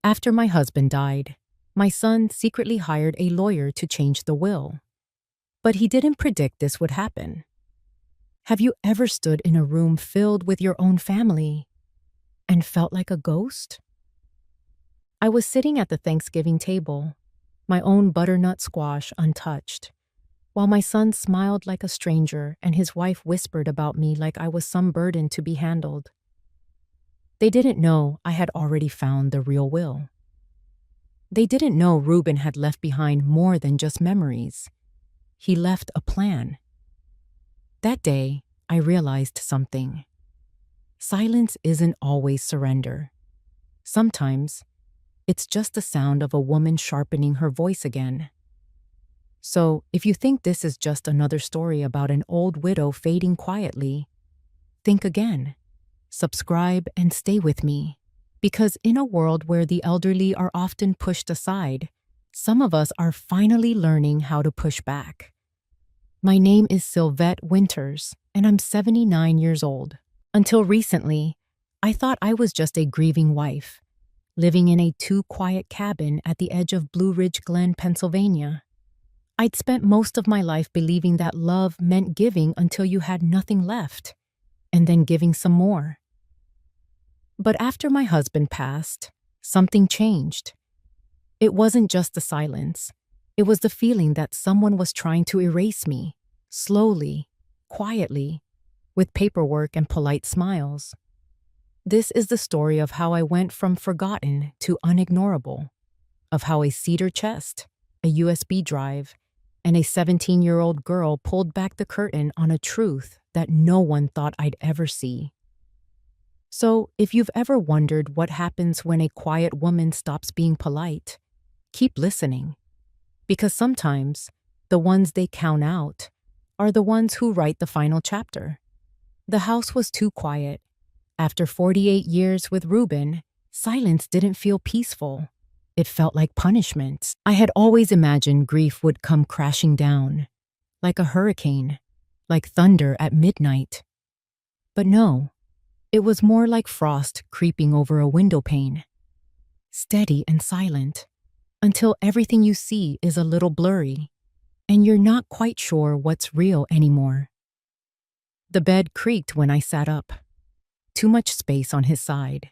After my husband died, my son secretly hired a lawyer to change the will. But he didn't predict this would happen. Have you ever stood in a room filled with your own family and felt like a ghost? I was sitting at the Thanksgiving table, my own butternut squash untouched, while my son smiled like a stranger and his wife whispered about me like I was some burden to be handled. They didn't know I had already found the real will. They didn't know Reuben had left behind more than just memories. He left a plan. That day, I realized something. Silence isn't always surrender. Sometimes, it's just the sound of a woman sharpening her voice again. So, if you think this is just another story about an old widow fading quietly, think again. Subscribe and stay with me. Because in a world where the elderly are often pushed aside, some of us are finally learning how to push back. My name is Sylvette Winters, and I'm 79 years old. Until recently, I thought I was just a grieving wife, living in a too-quiet cabin at the edge of Blue Ridge Glen, Pennsylvania. I'd spent most of my life believing that love meant giving until you had nothing left, and then giving some more. But after my husband passed, something changed. It wasn't just the silence. It was the feeling that someone was trying to erase me, slowly, quietly, with paperwork and polite smiles. This is the story of how I went from forgotten to unignorable, of how a cedar chest, a USB drive, and a 17-year-old girl pulled back the curtain on a truth that no one thought I'd ever see. So, if you've ever wondered what happens when a quiet woman stops being polite, keep listening. Because sometimes, the ones they count out are the ones who write the final chapter. The house was too quiet. After 48 years with Reuben, silence didn't feel peaceful. It felt like punishment. I had always imagined grief would come crashing down, like a hurricane, like thunder at midnight. But no. It was more like frost creeping over a window pane. Steady and silent, until everything you see is a little blurry, and you're not quite sure what's real anymore. The bed creaked when I sat up. Too much space on his side.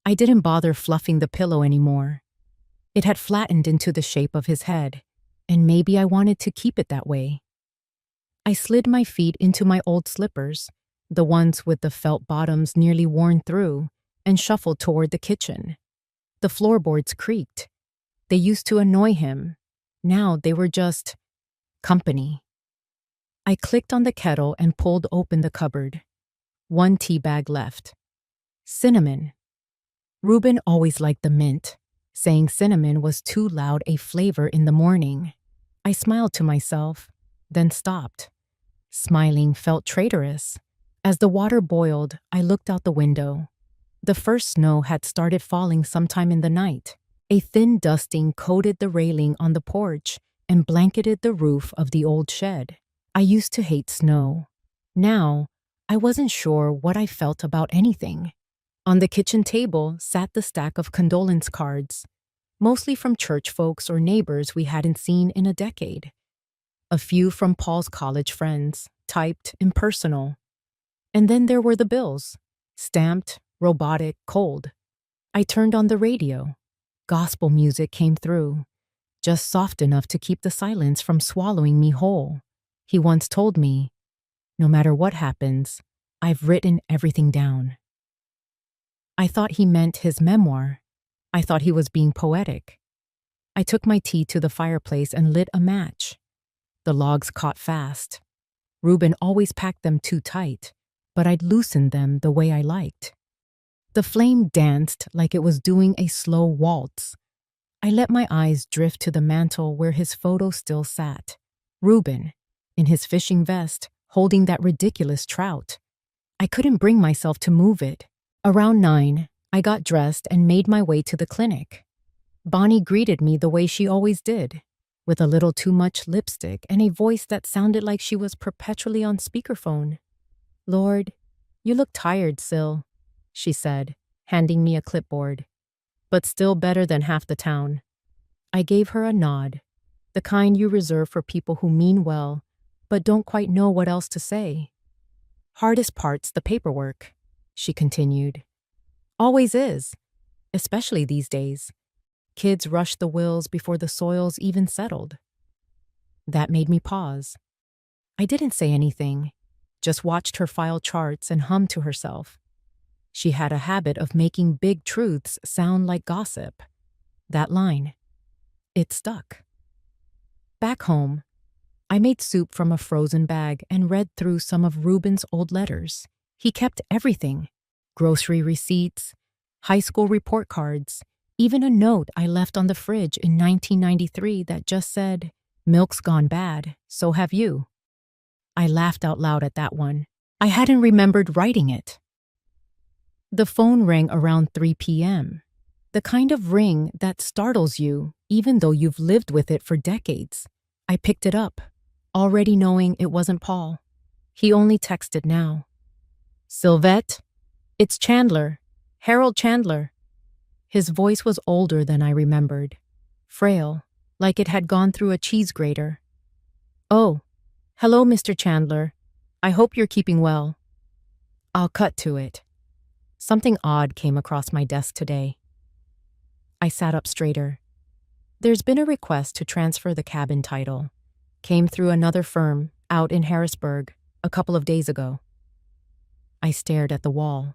I didn't bother fluffing the pillow anymore. It had flattened into the shape of his head, and maybe I wanted to keep it that way. I slid my feet into my old slippers, the ones with the felt bottoms nearly worn through, and shuffled toward the kitchen. The floorboards creaked. They used to annoy him. Now they were just company. I clicked on the kettle and pulled open the cupboard. One tea bag left. Cinnamon. Reuben always liked the mint, saying cinnamon was too loud a flavor in the morning. I smiled to myself, then stopped. Smiling felt traitorous. As the water boiled, I looked out the window. The first snow had started falling sometime in the night. A thin dusting coated the railing on the porch and blanketed the roof of the old shed. I used to hate snow. Now, I wasn't sure what I felt about anything. On the kitchen table sat the stack of condolence cards, mostly from church folks or neighbors we hadn't seen in a decade. A few from Paul's college friends, typed impersonal. And then there were the bills, stamped, robotic, cold. I turned on the radio. Gospel music came through, just soft enough to keep the silence from swallowing me whole. He once told me, "No matter what happens, I've written everything down." I thought he meant his memoir. I thought he was being poetic. I took my tea to the fireplace and lit a match. The logs caught fast. Reuben always packed them too tight, but I'd loosened them the way I liked. The flame danced like it was doing a slow waltz. I let my eyes drift to the mantel where his photo still sat. Reuben, in his fishing vest, holding that ridiculous trout. I couldn't bring myself to move it. Around 9, I got dressed and made my way to the clinic. Bonnie greeted me the way she always did, with a little too much lipstick and a voice that sounded like she was perpetually on speakerphone. "Lord, you look tired, Syl," she said, handing me a clipboard. but still better than half the town. I gave her a nod, the kind you reserve for people who mean well, but don't quite know what else to say. Hardest part's the paperwork, she continued. Always is, especially these days. Kids rush the wills before the soil's even settled. That made me pause. I didn't say anything, just watched her file charts and hum to herself. She had a habit of making big truths sound like gossip. That line. It stuck. Back home, I made soup from a frozen bag and read through some of Ruben's old letters. He kept everything: grocery receipts, high school report cards, even a note I left on the fridge in 1993 that just said, "Milk's gone bad, so have you." I laughed out loud at that one. I hadn't remembered writing it. The phone rang around 3 p.m. The kind of ring that startles you even though you've lived with it for decades. I picked it up, already knowing it wasn't Paul. He only texted now. "Sylvette, it's Chandler, Harold Chandler." His voice was older than I remembered, frail, like it had gone through a cheese grater. "Oh, hello, Mr. Chandler. I hope you're keeping well." I'll cut to it. Something odd came across my desk today. I sat up straighter. There's been a request to transfer the cabin title. Came through another firm out in Harrisburg a couple of days ago. I stared at the wall.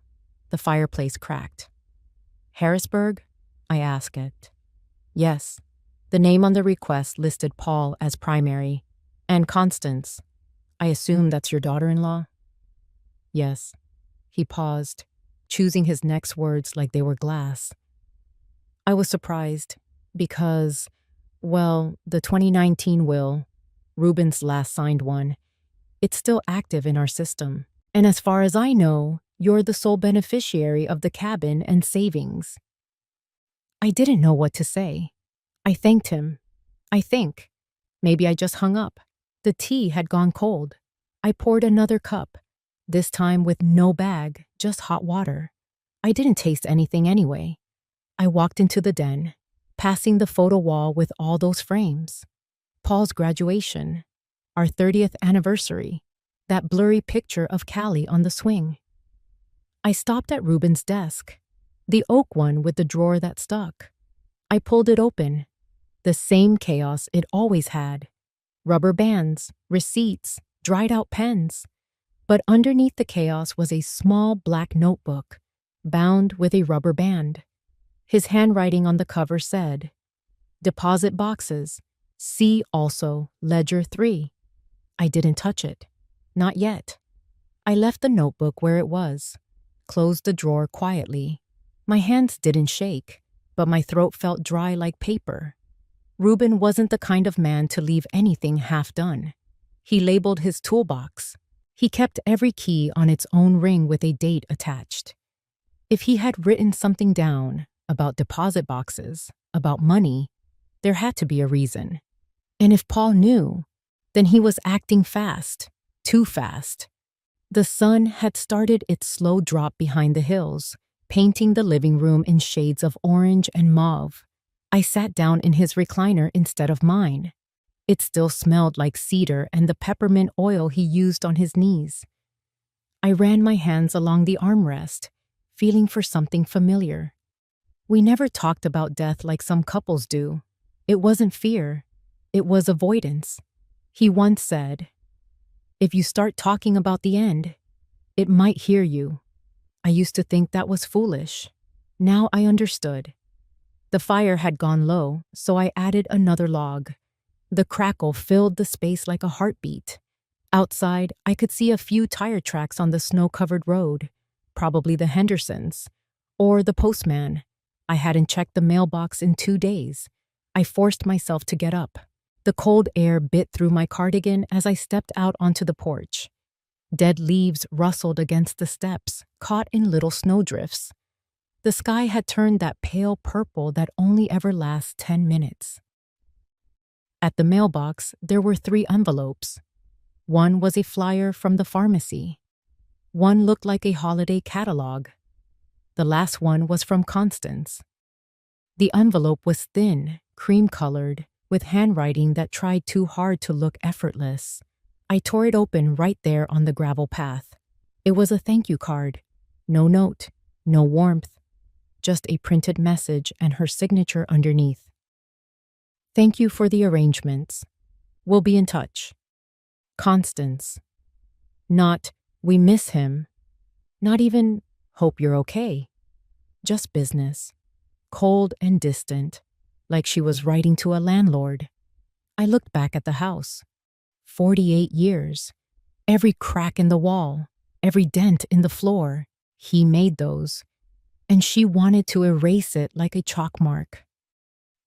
The fireplace cracked. "Harrisburg?" I asked it. Yes. The name on the request listed Paul as primary, and Constance. I assume that's your daughter-in-law? Yes. He paused, choosing his next words like they were glass. I was surprised because, well, the 2019 will, Ruben's last signed one, it's still active in our system. And as far as I know, you're the sole beneficiary of the cabin and savings. I didn't know what to say. I thanked him. I think. Maybe I just hung up. The tea had gone cold. I poured another cup, this time with no bag, just hot water. I didn't taste anything anyway. I walked into the den, passing the photo wall with all those frames. Paul's graduation, our 30th anniversary, that blurry picture of Callie on the swing. I stopped at Ruben's desk, the oak one with the drawer that stuck. I pulled it open. The same chaos it always had. Rubber bands, receipts, dried out pens. But underneath the chaos was a small black notebook, bound with a rubber band. His handwriting on the cover said, "Deposit boxes. See also Ledger 3. I didn't touch it. Not yet. I left the notebook where it was, closed the drawer quietly. My hands didn't shake, but my throat felt dry like paper. Ruben wasn't the kind of man to leave anything half done. He labeled his toolbox. He kept every key on its own ring with a date attached. If he had written something down about deposit boxes, about money, there had to be a reason. And if Paul knew, then he was acting fast, too fast. The sun had started its slow drop behind the hills, painting the living room in shades of orange and mauve. I sat down in his recliner instead of mine. It still smelled like cedar and the peppermint oil he used on his knees. I ran my hands along the armrest, feeling for something familiar. We never talked about death like some couples do. It wasn't fear. It was avoidance. He once said, "If you start talking about the end, it might hear you." I used to think that was foolish. Now I understood. The fire had gone low, so I added another log. The crackle filled the space like a heartbeat. Outside, I could see a few tire tracks on the snow-covered road, probably the Hendersons, or the postman. I hadn't checked the mailbox in 2 days. I forced myself to get up. The cold air bit through my cardigan as I stepped out onto the porch. Dead leaves rustled against the steps, caught in little snowdrifts. The sky had turned that pale purple that only ever lasts 10 minutes. At the mailbox, there were 3 envelopes. One was a flyer from the pharmacy. One looked like a holiday catalog. The last one was from Constance. The envelope was thin, cream-colored, with handwriting that tried too hard to look effortless. I tore it open right there on the gravel path. It was a thank you card. No note, no warmth, just a printed message and her signature underneath. Thank you for the arrangements. We'll be in touch. Constance. Not, we miss him. Not even, hope you're okay. Just business. Cold and distant, like she was writing to a landlord. I looked back at the house. 48 years. Every crack in the wall, every dent in the floor. He made those. And she wanted to erase it like a chalk mark.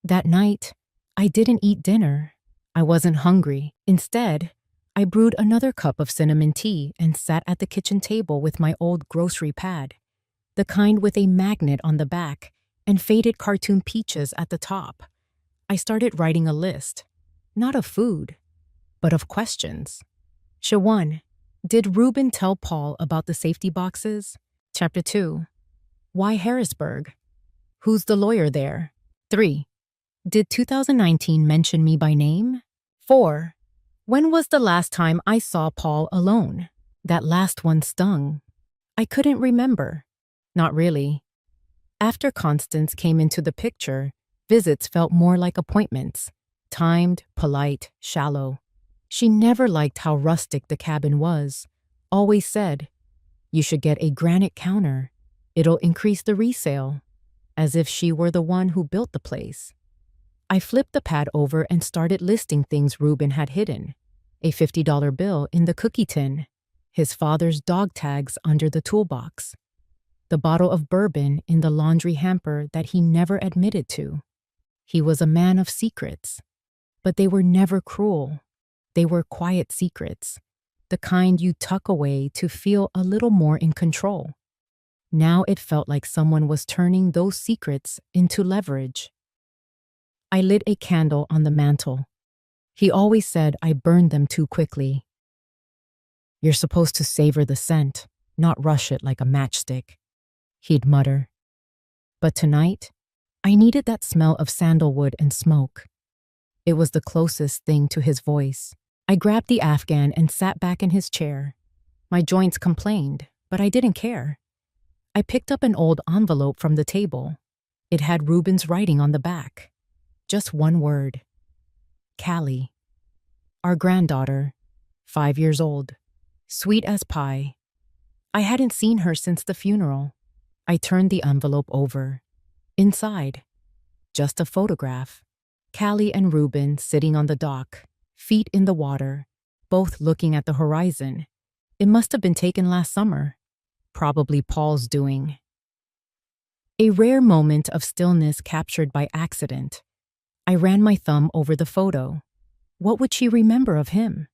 That night, I didn't eat dinner. I wasn't hungry. Instead, I brewed another cup of cinnamon tea and sat at the kitchen table with my old grocery pad, the kind with a magnet on the back and faded cartoon peaches at the top. I started writing a list, not of food, but of questions. Shawan, did Reuben tell Paul about the safety boxes? Chapter 2. Why Harrisburg? Who's the lawyer there? 3. Did 2019 mention me by name? 4. When was the last time I saw Paul alone? That last one stung. I couldn't remember. Not really. After Constance came into the picture, visits felt more like appointments. Timed, polite, shallow. She never liked how rustic the cabin was. Always said, you should get a granite counter. It'll increase the resale. As if she were the one who built the place. I flipped the pad over and started listing things Reuben had hidden. A $50 bill in the cookie tin. His father's dog tags under the toolbox. The bottle of bourbon in the laundry hamper that he never admitted to. He was a man of secrets. But they were never cruel. They were quiet secrets. The kind you tuck away to feel a little more in control. Now it felt like someone was turning those secrets into leverage. I lit a candle on the mantel. He always said I burned them too quickly. You're supposed to savor the scent, not rush it like a matchstick, he'd mutter. But tonight, I needed that smell of sandalwood and smoke. It was the closest thing to his voice. I grabbed the Afghan and sat back in his chair. My joints complained, but I didn't care. I picked up an old envelope from the table. It had Reuben's writing on the back. Just one word. Callie. Our granddaughter, 5 years old. Sweet as pie. I hadn't seen her since the funeral. I turned the envelope over. Inside, just a photograph. Callie and Reuben sitting on the dock, feet in the water, both looking at the horizon. It must have been taken last summer. Probably Paul's doing. A rare moment of stillness captured by accident. I ran my thumb over the photo. What would she remember of him?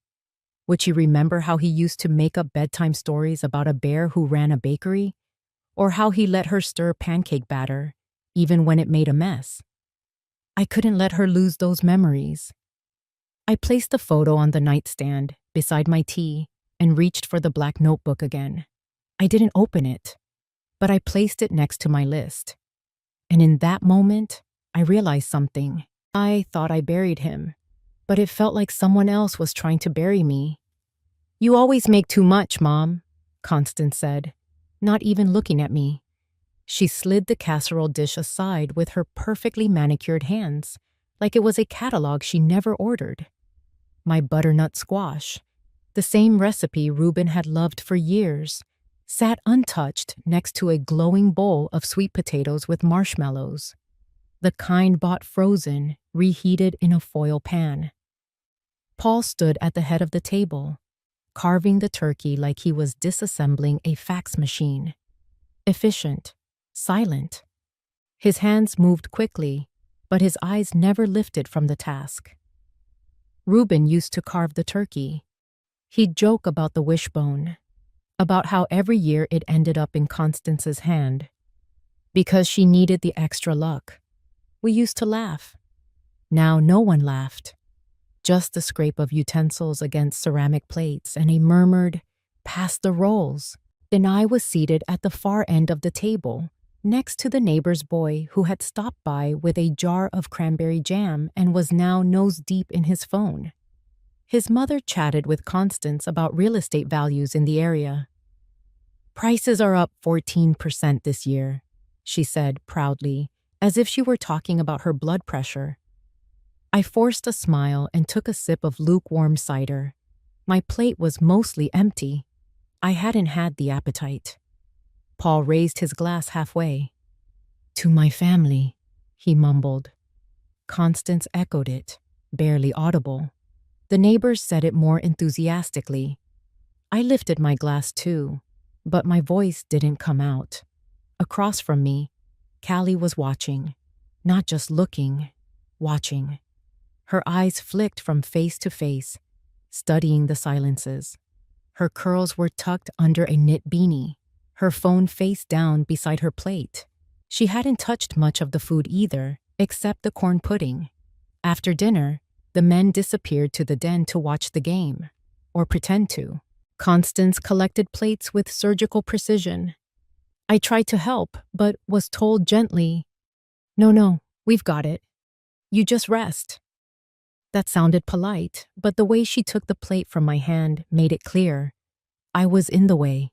Would she remember how he used to make up bedtime stories about a bear who ran a bakery? Or how he let her stir pancake batter, even when it made a mess? I couldn't let her lose those memories. I placed the photo on the nightstand beside my tea and reached for the black notebook again. I didn't open it, but I placed it next to my list. And in that moment, I realized something. I thought I buried him, but it felt like someone else was trying to bury me. You always make too much, Mom, Constance said, not even looking at me. She slid the casserole dish aside with her perfectly manicured hands, like it was a catalog she never ordered. My butternut squash, the same recipe Reuben had loved for years, sat untouched next to a glowing bowl of sweet potatoes with marshmallows, the kind bought frozen, reheated in a foil pan. Paul stood at the head of the table, carving the turkey like he was disassembling a fax machine. Efficient, silent. His hands moved quickly, but his eyes never lifted from the task. Reuben used to carve the turkey. He'd joke about the wishbone, about how every year it ended up in Constance's hand. Because she needed the extra luck. We used to laugh. Now no one laughed. Just the scrape of utensils against ceramic plates and a murmured, "Pass the rolls." Then I was seated at the far end of the table, next to the neighbor's boy who had stopped by with a jar of cranberry jam and was now nose deep in his phone. His mother chatted with Constance about real estate values in the area. "Prices are up 14% this year," she said proudly, as if she were talking about her blood pressure. I forced a smile and took a sip of lukewarm cider. My plate was mostly empty. I hadn't had the appetite. Paul raised his glass halfway. "To my family," he mumbled. Constance echoed it, barely audible. The neighbors said it more enthusiastically. I lifted my glass too, but my voice didn't come out. Across from me, Callie was watching. Not just looking, watching. Her eyes flicked from face to face, studying the silences. Her curls were tucked under a knit beanie, her phone face down beside her plate. She hadn't touched much of the food either, except the corn pudding. After dinner, the men disappeared to the den to watch the game, or pretend to. Constance collected plates with surgical precision. I tried to help, but was told gently, No, we've got it. You just rest." That sounded polite, but the way she took the plate from my hand made it clear. I was in the way.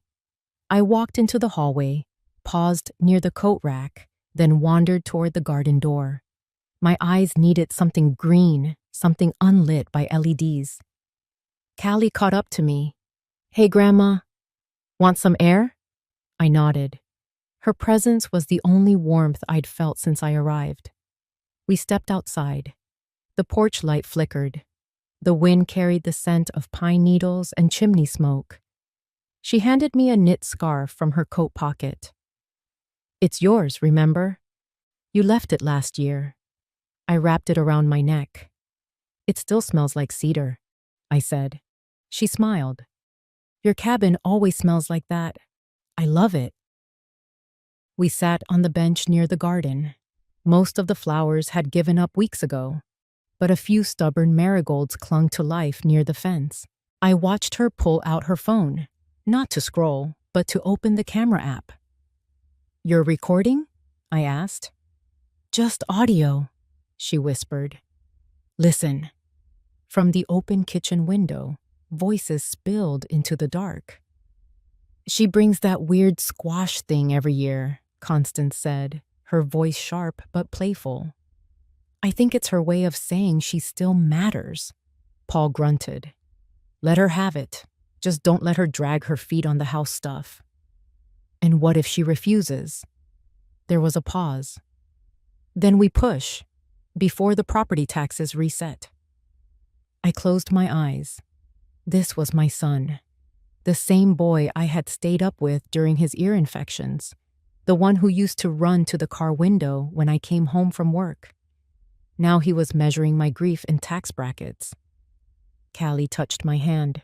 I walked into the hallway, paused near the coat rack, then wandered toward the garden door. My eyes needed something green, something unlit by LEDs. Callie caught up to me. "Hey, Grandma. Want some air?" I nodded. Her presence was the only warmth I'd felt since I arrived. We stepped outside. The porch light flickered. The wind carried the scent of pine needles and chimney smoke. She handed me a knit scarf from her coat pocket. "It's yours, remember? You left it last year." I wrapped it around my neck. "It still smells like cedar," I said. She smiled. "Your cabin always smells like that. I love it." We sat on the bench near the garden. Most of the flowers had given up weeks ago, but a few stubborn marigolds clung to life near the fence. I watched her pull out her phone, not to scroll, but to open the camera app. "You're recording?" I asked. "Just audio," she whispered. "Listen." From the open kitchen window, voices spilled into the dark. "She brings that weird squash thing every year," Constance said, her voice sharp but playful. "I think it's her way of saying she still matters." Paul grunted. "Let her have it. Just don't let her drag her feet on the house stuff." "And what if she refuses?" There was a pause. "Then we push, before the property taxes reset." I closed my eyes. This was my son. The same boy I had stayed up with during his ear infections. The one who used to run to the car window when I came home from work. Now he was measuring my grief in tax brackets. Callie touched my hand.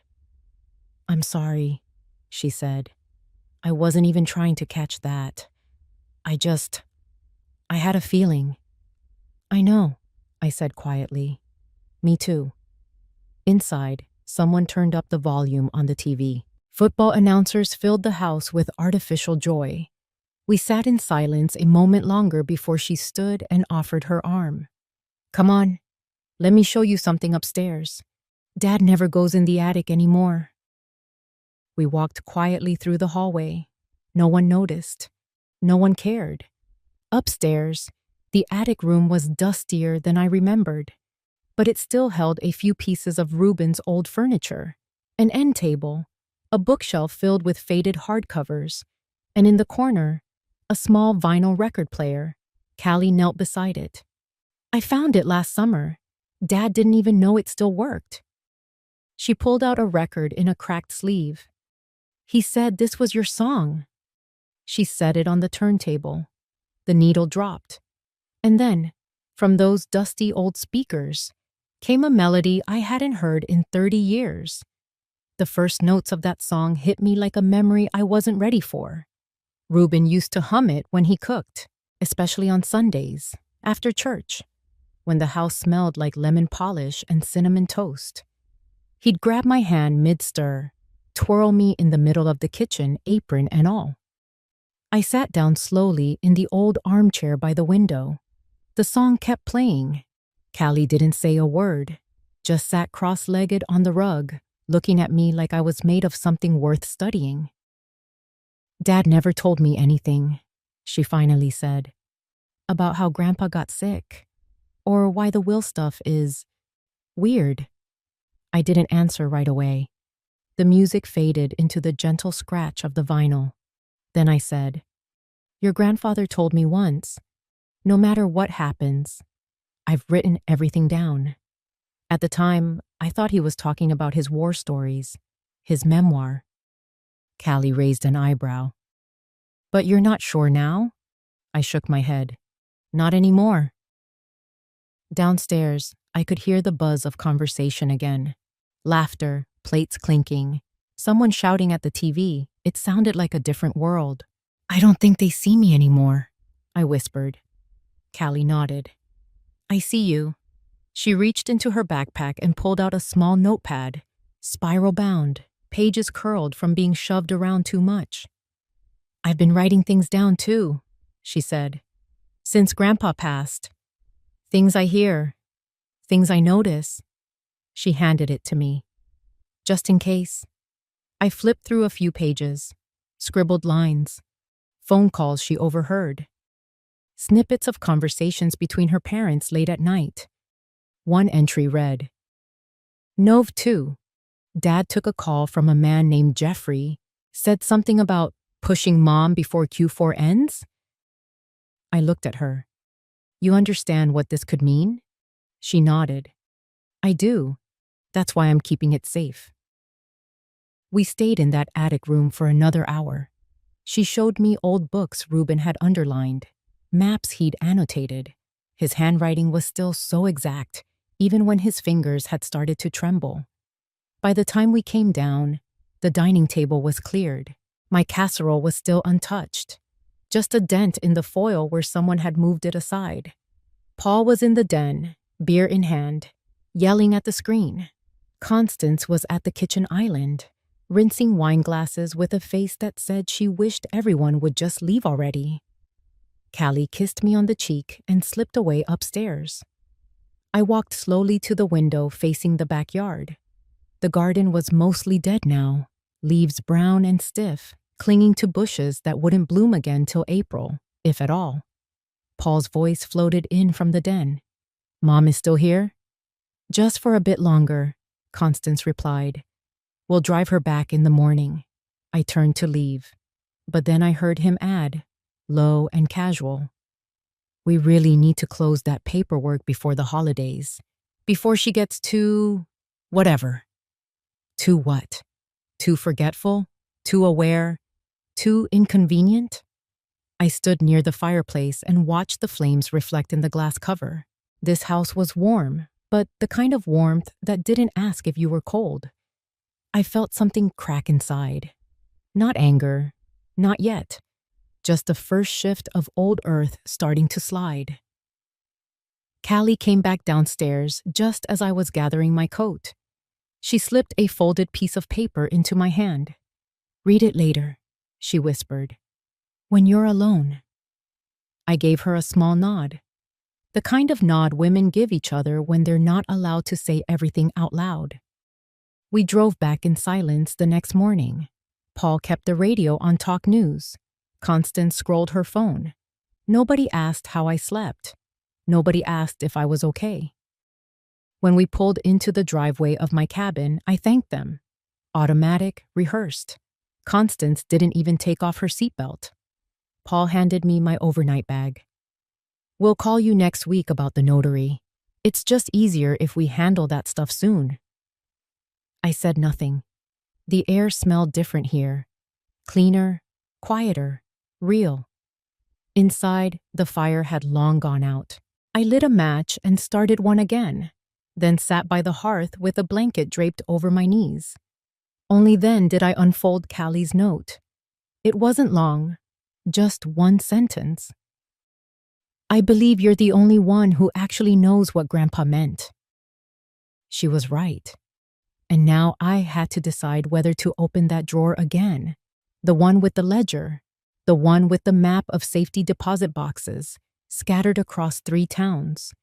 "I'm sorry," she said. "I wasn't even trying to catch that. I had a feeling." "I know," I said quietly. "Me too." Inside, someone turned up the volume on the TV. Football announcers filled the house with artificial joy. We sat in silence a moment longer before she stood and offered her arm. "Come on, let me show you something upstairs. Dad never goes in the attic anymore." We walked quietly through the hallway. No one noticed. No one cared. Upstairs, the attic room was dustier than I remembered, but it still held a few pieces of Ruben's old furniture, an end table, a bookshelf filled with faded hardcovers, and in the corner, a small vinyl record player. Callie knelt beside it. "I found it last summer. Dad didn't even know it still worked." She pulled out a record in a cracked sleeve. "He said this was your song." She set it on the turntable. The needle dropped. And then, from those dusty old speakers, came a melody I hadn't heard in 30 years. The first notes of that song hit me like a memory I wasn't ready for. Ruben used to hum it when he cooked, especially on Sundays, after church, when the house smelled like lemon polish and cinnamon toast. He'd grab my hand mid-stir, twirl me in the middle of the kitchen, apron and all. I sat down slowly in the old armchair by the window. The song kept playing. Callie didn't say a word, just sat cross-legged on the rug, looking at me like I was made of something worth studying. "Dad never told me anything," she finally said, "about how Grandpa got sick, or why the will stuff is weird." I didn't answer right away. The music faded into the gentle scratch of the vinyl. Then I said, "Your grandfather told me once, no matter what happens, I've written everything down." At the time, I thought he was talking about his war stories, his memoir. Callie raised an eyebrow. "But you're not sure now?" I shook my head. "Not anymore." Downstairs, I could hear the buzz of conversation again. Laughter, plates clinking, someone shouting at the TV. It sounded like a different world. "I don't think they see me anymore," I whispered. Callie nodded. "I see you." She reached into her backpack and pulled out a small notepad, spiral bound, pages curled from being shoved around too much. "I've been writing things down too," she said. "Since Grandpa passed. Things I hear, things I notice." She handed it to me. "Just in case." I flipped through a few pages, scribbled lines, phone calls she overheard, snippets of conversations between her parents late at night. One entry read, "Nov 2. Dad took a call from a man named Jeffrey, said something about pushing Mom before Q4 ends." I looked at her. "You understand what this could mean?" She nodded. "I do. That's why I'm keeping it safe." We stayed in that attic room for another hour. She showed me old books Reuben had underlined, maps he'd annotated. His handwriting was still so exact, even when his fingers had started to tremble. By the time we came down, the dining table was cleared. My casserole was still untouched, just a dent in the foil where someone had moved it aside. Paul was in the den, beer in hand, yelling at the screen. Constance was at the kitchen island, rinsing wine glasses with a face that said she wished everyone would just leave already. Callie kissed me on the cheek and slipped away upstairs. I walked slowly to the window facing the backyard. The garden was mostly dead now, leaves brown and stiff, clinging to bushes that wouldn't bloom again till April, if at all. Paul's voice floated in from the den. "Mom is still here?" "Just for a bit longer," Constance replied. "We'll drive her back in the morning." I turned to leave, but then I heard him add, low and casual, "We really need to close that paperwork before the holidays, before she gets too… whatever." Too what? Too forgetful? Too aware? Too inconvenient? I stood near the fireplace and watched the flames reflect in the glass cover. This house was warm, but the kind of warmth that didn't ask if you were cold. I felt something crack inside. Not anger, not yet. Just the first shift of old earth starting to slide. Callie came back downstairs just as I was gathering my coat. She slipped a folded piece of paper into my hand. "Read it later," she whispered. "When you're alone." I gave her a small nod. The kind of nod women give each other when they're not allowed to say everything out loud. We drove back in silence the next morning. Paul kept the radio on Talk News. Constance scrolled her phone. Nobody asked how I slept. Nobody asked if I was okay. When we pulled into the driveway of my cabin, I thanked them. Automatic, rehearsed. Constance didn't even take off her seatbelt. Paul handed me my overnight bag. "We'll call you next week about the notary. It's just easier if we handle that stuff soon." I said nothing. The air smelled different here. Cleaner, quieter, real. Inside, the fire had long gone out. I lit a match and started one again, then sat by the hearth with a blanket draped over my knees. Only then did I unfold Callie's note. It wasn't long, just one sentence. "I believe you're the only one who actually knows what Grandpa meant." She was right. And now I had to decide whether to open that drawer again, the one with the ledger, the one with the map of safety deposit boxes scattered across 3 towns,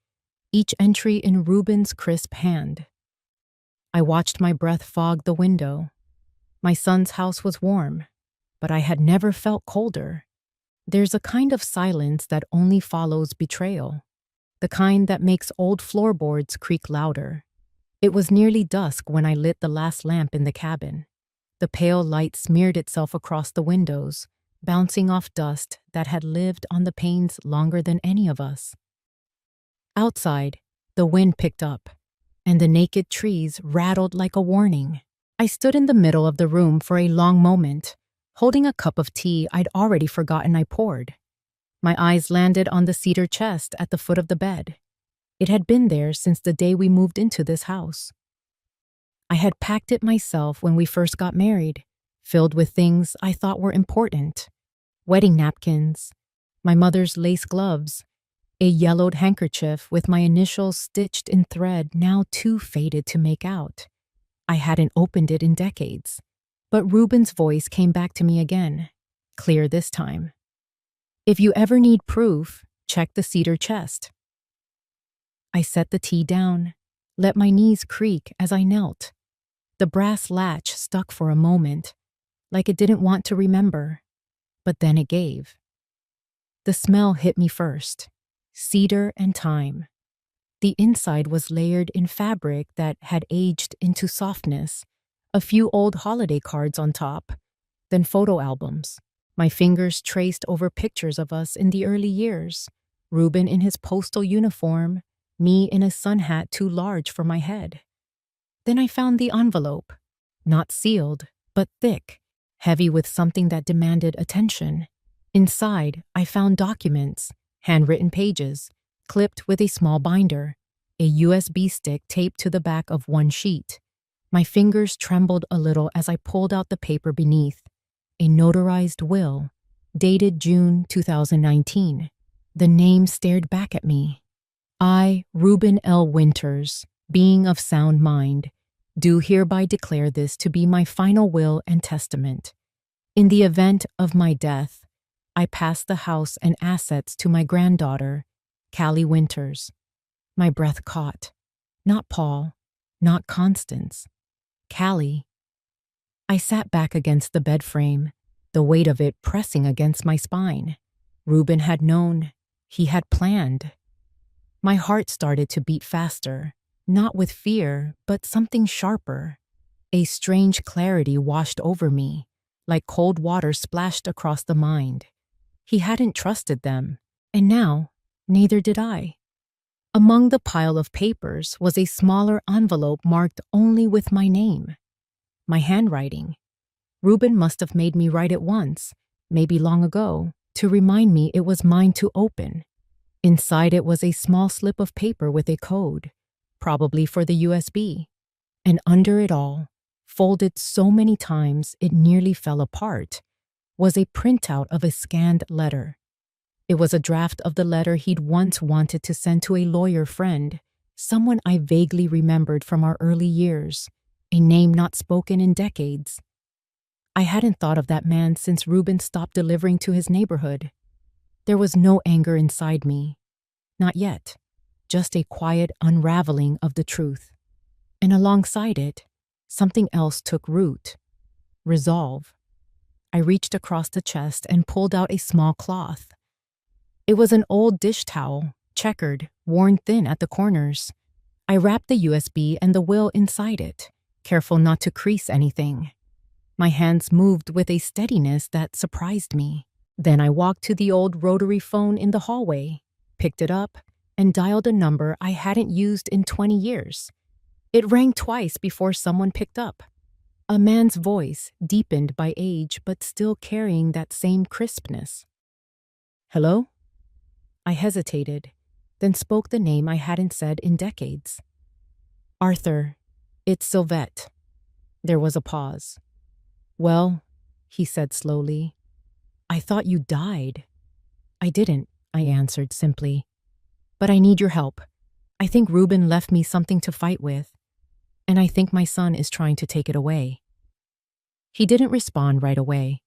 each entry in Reuben's crisp hand. I watched my breath fog the window. My son's house was warm, but I had never felt colder. There's a kind of silence that only follows betrayal, the kind that makes old floorboards creak louder. It was nearly dusk when I lit the last lamp in the cabin. The pale light smeared itself across the windows, bouncing off dust that had lived on the panes longer than any of us. Outside, the wind picked up, and the naked trees rattled like a warning. I stood in the middle of the room for a long moment, holding a cup of tea I'd already forgotten I poured. My eyes landed on the cedar chest at the foot of the bed. It had been there since the day we moved into this house. I had packed it myself when we first got married, filled with things I thought were important. Wedding napkins, my mother's lace gloves, a yellowed handkerchief with my initials stitched in thread now too faded to make out. I hadn't opened it in decades, but Reuben's voice came back to me again, clear this time. If you ever need proof, check the cedar chest. I set the tea down, let my knees creak as I knelt. The brass latch stuck for a moment, like it didn't want to remember, but then it gave. The smell hit me first, cedar and thyme. The inside was layered in fabric that had aged into softness, a few old holiday cards on top, then photo albums. My fingers traced over pictures of us in the early years, Reuben in his postal uniform, me in a sun hat too large for my head. Then I found the envelope, not sealed, but thick, heavy with something that demanded attention. Inside, I found documents, handwritten pages, clipped with a small binder, a USB stick taped to the back of one sheet. My fingers trembled a little as I pulled out the paper beneath, a notarized will, dated June 2019. The name stared back at me. I, Reuben L. Winters, being of sound mind, do hereby declare this to be my final will and testament. In the event of my death, I pass the house and assets to my granddaughter, Callie Winters. My breath caught. Not Paul, not Constance. Callie. I sat back against the bed frame, the weight of it pressing against my spine. Reuben had known. He had planned. My heart started to beat faster, not with fear, but something sharper. A strange clarity washed over me, like cold water splashed across the mind. He hadn't trusted them, and now, neither did I. Among the pile of papers was a smaller envelope marked only with my name. My handwriting. Reuben must have made me write it once, maybe long ago, to remind me it was mine to open. Inside it was a small slip of paper with a code, probably for the USB. And under it all, folded so many times it nearly fell apart, was a printout of a scanned letter. It was a draft of the letter he'd once wanted to send to a lawyer friend, someone I vaguely remembered from our early years, a name not spoken in decades. I hadn't thought of that man since Reuben stopped delivering to his neighborhood. There was no anger inside me. Not yet. Just a quiet unraveling of the truth. And alongside it, something else took root. Resolve. I reached across the chest and pulled out a small cloth. It was an old dish towel, checkered, worn thin at the corners. I wrapped the USB and the will inside it, careful not to crease anything. My hands moved with a steadiness that surprised me. Then I walked to the old rotary phone in the hallway, picked it up, and dialed a number I hadn't used in 20 years. It rang twice before someone picked up. A man's voice, deepened by age but still carrying that same crispness. Hello? I hesitated, then spoke the name I hadn't said in decades. Arthur, it's Sylvette. There was a pause. Well, he said slowly, I thought you died. I didn't, I answered simply. But I need your help. I think Reuben left me something to fight with, and I think my son is trying to take it away. He didn't respond right away.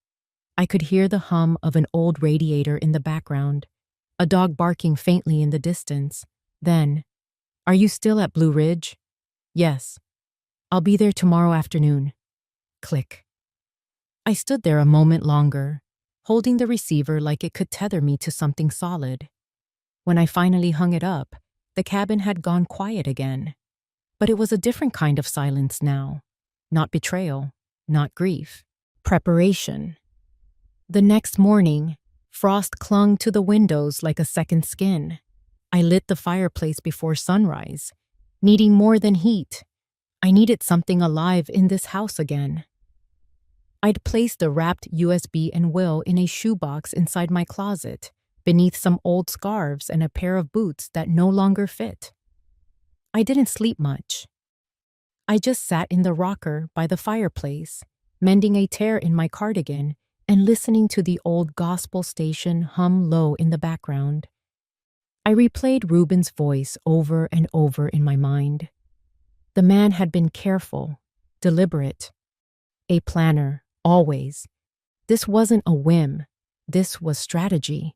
I could hear the hum of an old radiator in the background, a dog barking faintly in the distance. Then, "Are you still at Blue Ridge?" "Yes. I'll be there tomorrow afternoon." Click. I stood there a moment longer, holding the receiver like it could tether me to something solid. When I finally hung it up, the cabin had gone quiet again. But it was a different kind of silence now. Not betrayal, not grief. Preparation. The next morning, frost clung to the windows like a second skin. I lit the fireplace before sunrise, needing more than heat. I needed something alive in this house again. I'd placed the wrapped USB and will in a shoebox inside my closet, beneath some old scarves and a pair of boots that no longer fit. I didn't sleep much. I just sat in the rocker by the fireplace, mending a tear in my cardigan and listening to the old gospel station hum low in the background. I replayed Reuben's voice over and over in my mind. The man had been careful, deliberate, a planner, always. This wasn't a whim. This was strategy.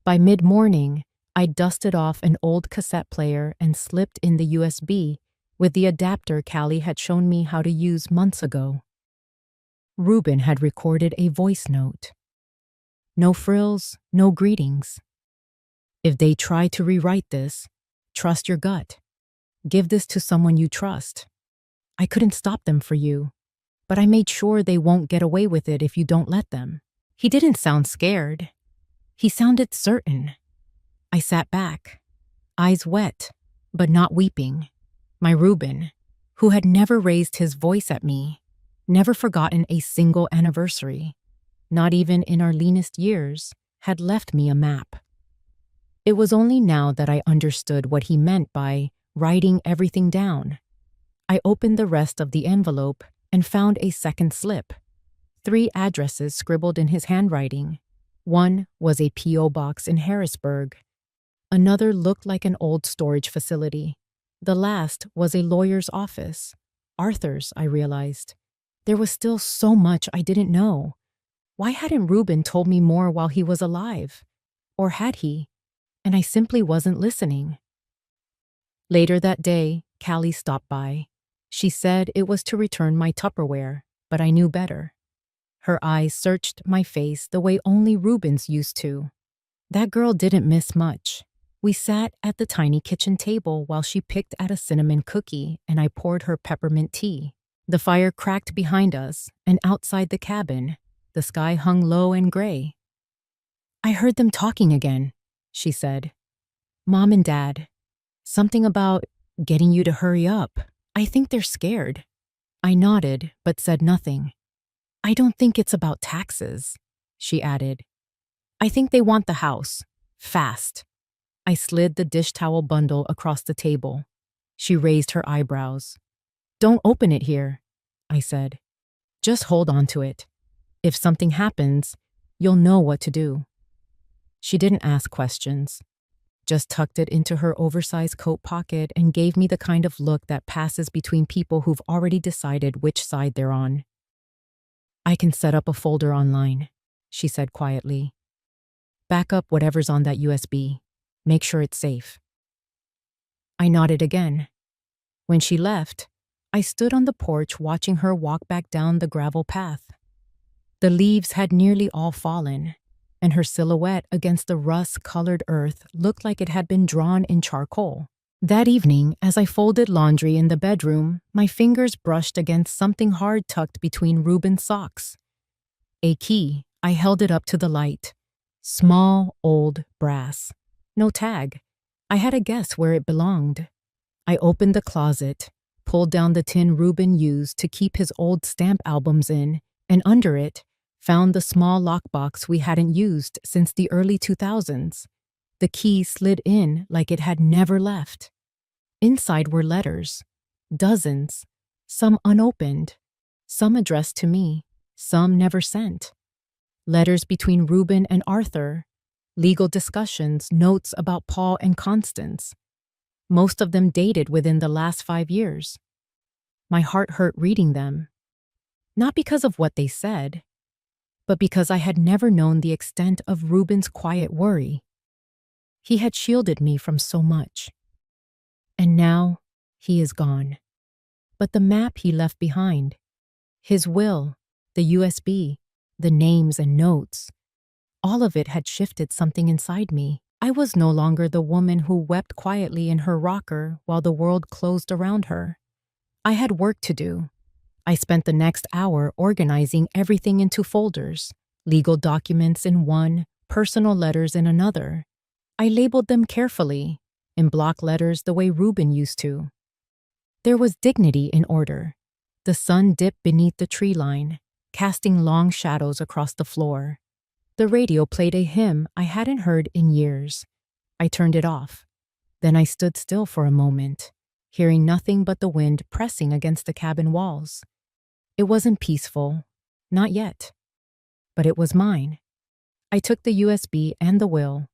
By mid-morning, I dusted off an old cassette player and slipped in the USB with the adapter Callie had shown me how to use months ago. Reuben had recorded a voice note. No frills, no greetings. If they try to rewrite this, trust your gut. Give this to someone you trust. I couldn't stop them for you, but I made sure they won't get away with it if you don't let them. He didn't sound scared. He sounded certain. I sat back, eyes wet, but not weeping. My Reuben, who had never raised his voice at me, never forgotten a single anniversary, not even in our leanest years, had left me a map. It was only now that I understood what he meant by writing everything down. I opened the rest of the envelope and found a second slip. 3 addresses scribbled in his handwriting. One was a P.O. box in Harrisburg. Another looked like an old storage facility. The last was a lawyer's office. Arthur's, I realized. There was still so much I didn't know. Why hadn't Reuben told me more while he was alive? Or had he? And I simply wasn't listening. Later that day, Callie stopped by. She said it was to return my Tupperware, but I knew better. Her eyes searched my face the way only Reuben's used to. That girl didn't miss much. We sat at the tiny kitchen table while she picked at a cinnamon cookie and I poured her peppermint tea. The fire cracked behind us, and outside the cabin, the sky hung low and gray. "I heard them talking again," she said. "Mom and Dad. Something about getting you to hurry up. I think they're scared." I nodded, but said nothing. "I don't think it's about taxes," she added. "I think they want the house. Fast." I slid the dish towel bundle across the table. She raised her eyebrows. "Don't open it here," I said. "Just hold on to it. If something happens, you'll know what to do." She didn't ask questions, just tucked it into her oversized coat pocket and gave me the kind of look that passes between people who've already decided which side they're on. "I can set up a folder online," she said quietly. "Back up whatever's on that USB. Make sure it's safe." I nodded again. When she left, I stood on the porch watching her walk back down the gravel path. The leaves had nearly all fallen, and her silhouette against the rust-colored earth looked like it had been drawn in charcoal. That evening, as I folded laundry in the bedroom, my fingers brushed against something hard tucked between Reuben's socks. A key. I held it up to the light. Small, old brass. No tag. I had to guess where it belonged. I opened the closet, pulled down the tin Reuben used to keep his old stamp albums in, and under it, found the small lockbox we hadn't used since the early 2000s. The key slid in like it had never left. Inside were letters. Dozens. Some unopened. Some addressed to me. Some never sent. Letters between Reuben and Arthur. Legal discussions, notes about Paul and Constance. Most of them dated within the last 5 years. My heart hurt reading them. Not because of what they said, but because I had never known the extent of Reuben's quiet worry. He had shielded me from so much. And now, he is gone. But the map he left behind, his will, the USB, the names and notes, all of it had shifted something inside me. I was no longer the woman who wept quietly in her rocker while the world closed around her. I had work to do. I spent the next hour organizing everything into folders, legal documents in one, personal letters in another. I labeled them carefully, in block letters the way Reuben used to. There was dignity in order. The sun dipped beneath the tree line, casting long shadows across the floor. The radio played a hymn I hadn't heard in years. I turned it off. Then I stood still for a moment, hearing nothing but the wind pressing against the cabin walls. It wasn't peaceful, not yet. But it was mine. I took the USB and the will,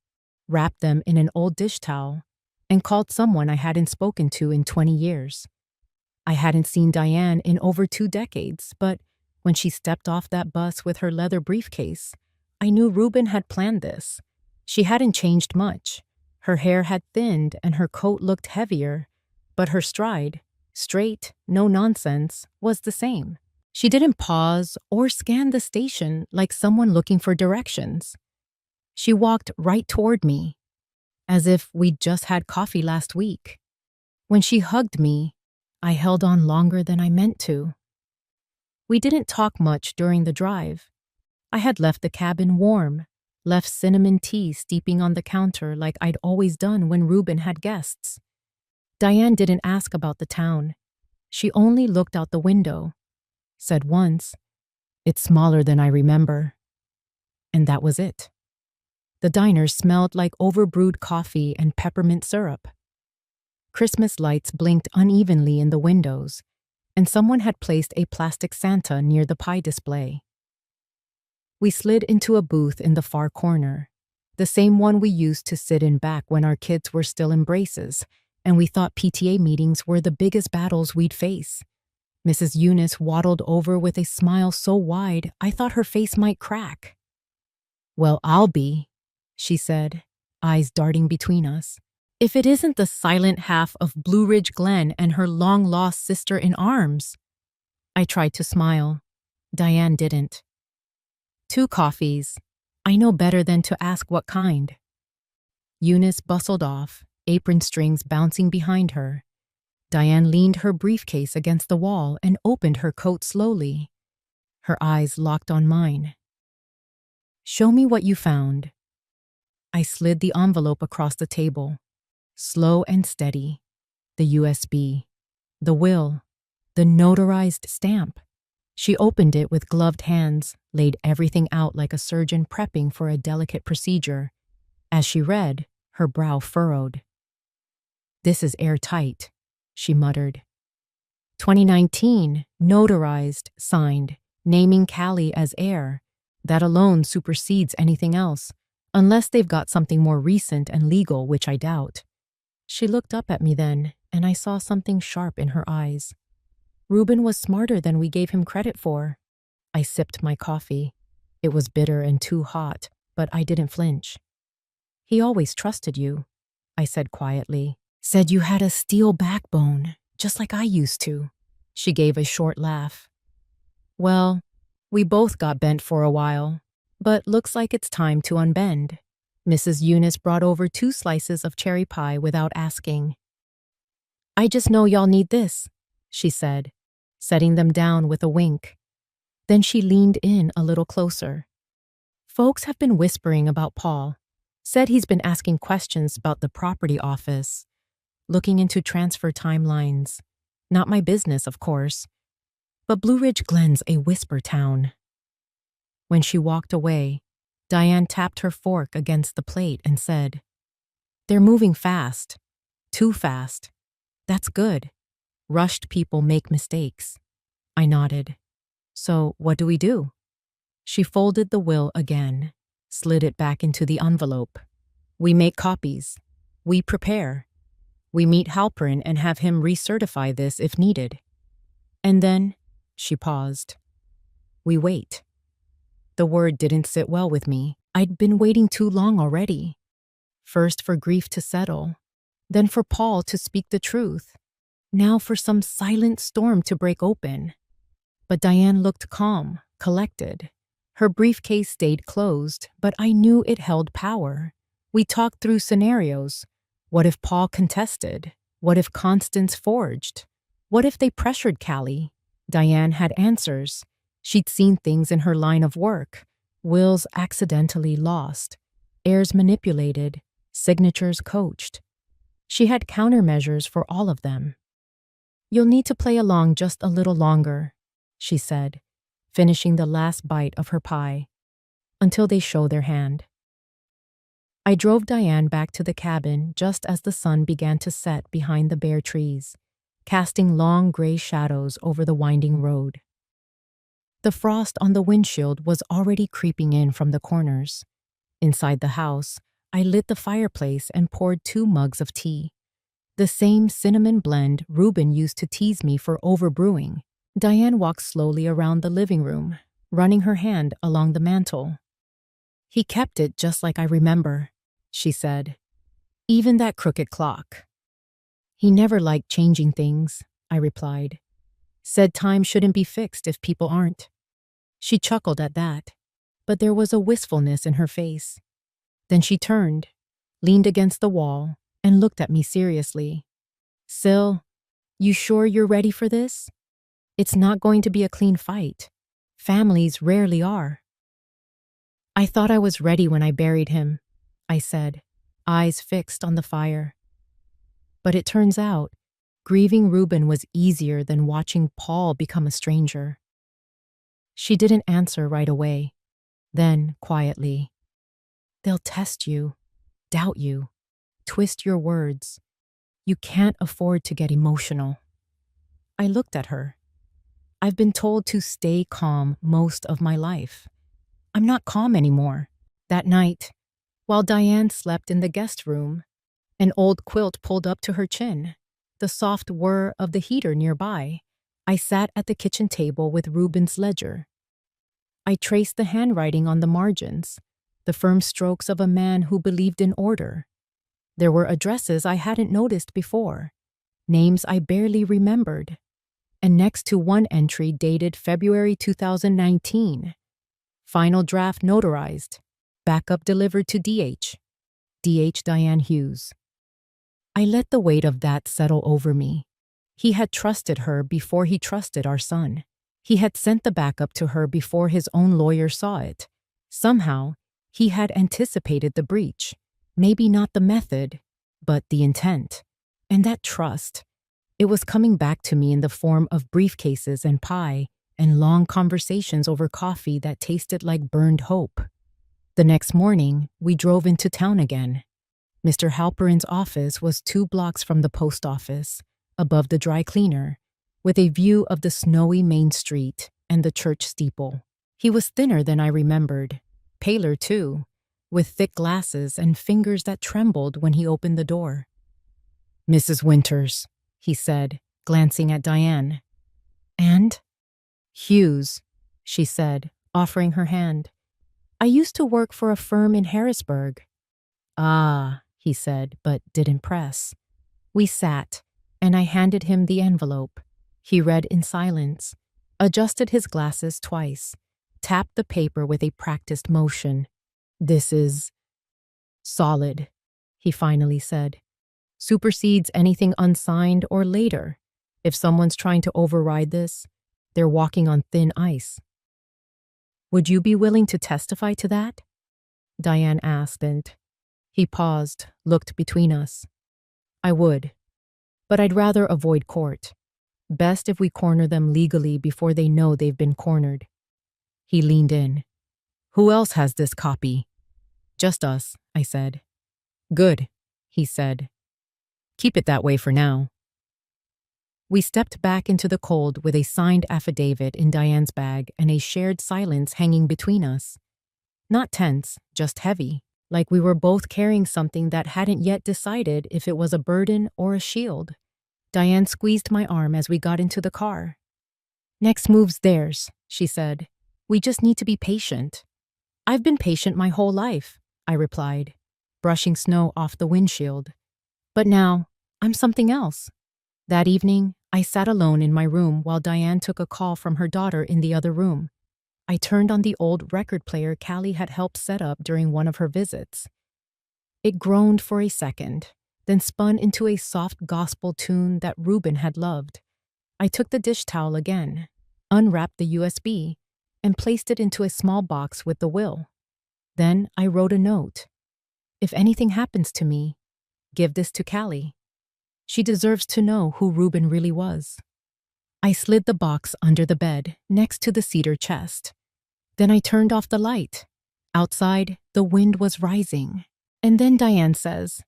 wrapped them in an old dish towel, and called someone I hadn't spoken to in 20 years. I hadn't seen Diane in over 2 decades, but when she stepped off that bus with her leather briefcase, I knew Reuben had planned this. She hadn't changed much. Her hair had thinned and her coat looked heavier, but her stride, straight, no nonsense, was the same. She didn't pause or scan the station like someone looking for directions. She walked right toward me, as if we'd just had coffee last week. When she hugged me, I held on longer than I meant to. We didn't talk much during the drive. I had left the cabin warm, left cinnamon tea steeping on the counter like I'd always done when Reuben had guests. Diane didn't ask about the town. She only looked out the window, said once, "It's smaller than I remember." And that was it. The diner smelled like overbrewed coffee and peppermint syrup. Christmas lights blinked unevenly in the windows, and someone had placed a plastic Santa near the pie display. We slid into a booth in the far corner, the same one we used to sit in back when our kids were still in braces, and we thought PTA meetings were the biggest battles we'd face. Mrs. Eunice waddled over with a smile so wide I thought her face might crack. "Well, I'll be," she said, eyes darting between us, "if it isn't the silent half of Blue Ridge Glen and her long-lost sister in arms." I tried to smile. Diane didn't. "2 coffees. I know better than to ask what kind." Eunice bustled off, apron strings bouncing behind her. Diane leaned her briefcase against the wall and opened her coat slowly. Her eyes locked on mine. "Show me what you found." I slid the envelope across the table, slow and steady. The USB, the will, the notarized stamp. She opened it with gloved hands, laid everything out like a surgeon prepping for a delicate procedure. As she read, her brow furrowed. "This is airtight," she muttered. 2019, notarized, signed, naming Callie as heir. That alone supersedes anything else, unless they've got something more recent and legal, which I doubt. She looked up at me then, and I saw something sharp in her eyes. Reuben was smarter than we gave him credit for. I sipped my coffee. It was bitter and too hot, but I didn't flinch. "He always trusted you," I said quietly. "Said you had a steel backbone, just like I used to." She gave a short laugh. "Well, we both got bent for a while, but looks like it's time to unbend." Mrs. Eunice brought over 2 slices of cherry pie without asking. "I just know y'all need this," she said, setting them down with a wink. Then she leaned in a little closer. "Folks have been whispering about Paul. Said he's been asking questions about the property office, looking into transfer timelines. Not my business, of course. But Blue Ridge Glen's a whisper town." When she walked away, Diane tapped her fork against the plate and said, "They're moving fast. Too fast. That's good. Rushed people make mistakes." I nodded. "So what do we do?" She folded the will again, slid it back into the envelope. "We make copies. We prepare. We meet Halperin and have him recertify this if needed. And then," she paused, "we wait." The word didn't sit well with me. I'd been waiting too long already. First for grief to settle, then for Paul to speak the truth, now for some silent storm to break open. But Diane looked calm, collected. Her briefcase stayed closed, but I knew it held power. We talked through scenarios. What if Paul contested? What if Constance forged? What if they pressured Callie? Diane had answers. She'd seen things in her line of work. Wills accidentally lost. Heirs manipulated. Signatures coached. She had countermeasures for all of them. "You'll need to play along just a little longer," she said, finishing the last bite of her pie, "until they show their hand." I drove Diane back to the cabin just as the sun began to set behind the bare trees, casting long gray shadows over the winding road. The frost on the windshield was already creeping in from the corners. Inside the house, I lit the fireplace and poured 2 mugs of tea. The same cinnamon blend Reuben used to tease me for overbrewing. Diane walked slowly around the living room, running her hand along the mantel. "He kept it just like I remember," she said. "Even that crooked clock." "He never liked changing things," I replied. "Said time shouldn't be fixed if people aren't." She chuckled at that, but there was a wistfulness in her face. Then she turned, leaned against the wall, and looked at me seriously. "Sil, you sure you're ready for this? It's not going to be a clean fight. Families rarely are." "I thought I was ready when I buried him," I said, eyes fixed on the fire. "But it turns out, grieving Reuben was easier than watching Paul become a stranger." She didn't answer right away. Then, quietly, "They'll test you, doubt you, twist your words. You can't afford to get emotional." I looked at her. I've been told to stay calm most of my life. I'm not calm anymore. That night, while Diane slept in the guest room, an old quilt pulled up to her chin, the soft whir of the heater nearby, I sat at the kitchen table with Reuben's ledger. I traced the handwriting on the margins, the firm strokes of a man who believed in order. There were addresses I hadn't noticed before, names I barely remembered, and next to one entry dated February 2019, final draft notarized, backup delivered to DH. DH Diane Hughes. I let the weight of that settle over me. He had trusted her before he trusted our son. He had sent the backup to her before his own lawyer saw it. Somehow, he had anticipated the breach. Maybe not the method, but the intent. And that trust, it was coming back to me in the form of briefcases and pie and long conversations over coffee that tasted like burned hope. The next morning, we drove into town again. Mr. Halperin's office was 2 blocks from the post office, above the dry cleaner, with a view of the snowy main street and the church steeple. He was thinner than I remembered, paler too, with thick glasses and fingers that trembled when he opened the door. "Mrs. Winters," he said, glancing at Diane. "And?" "Hughes," she said, offering her hand. "I used to work for a firm in Harrisburg." "Ah," he said, but didn't press. We sat, and I handed him the envelope. He read in silence, adjusted his glasses twice, tapped the paper with a practiced motion. "This is solid," he finally said. "Supersedes anything unsigned or later. If someone's trying to override this, they're walking on thin ice." "Would you be willing to testify to that?" Diane asked, and he paused, looked between us. "I would, but I'd rather avoid court. Best if we corner them legally before they know they've been cornered." He leaned in. "Who else has this copy?" "Just us," I said. "Good," he said. "Keep it that way for now." We stepped back into the cold with a signed affidavit in Diane's bag and a shared silence hanging between us. Not tense, just heavy, like we were both carrying something that hadn't yet decided if it was a burden or a shield. Diane squeezed my arm as we got into the car. "Next move's theirs," she said. "We just need to be patient." I've been patient my whole life, I replied, brushing snow off the windshield. But now, I'm something else. That evening, I sat alone in my room while Diane took a call from her daughter in the other room. I turned on the old record player Callie had helped set up during one of her visits. It groaned for a second, then spun into a soft gospel tune that Reuben had loved. I took the dish towel again, unwrapped the USB, and placed it into a small box with the will. Then I wrote a note. If anything happens to me, give this to Callie. She deserves to know who Reuben really was. I slid the box under the bed, next to the cedar chest. Then I turned off the light. Outside, the wind was rising. And then Diane says,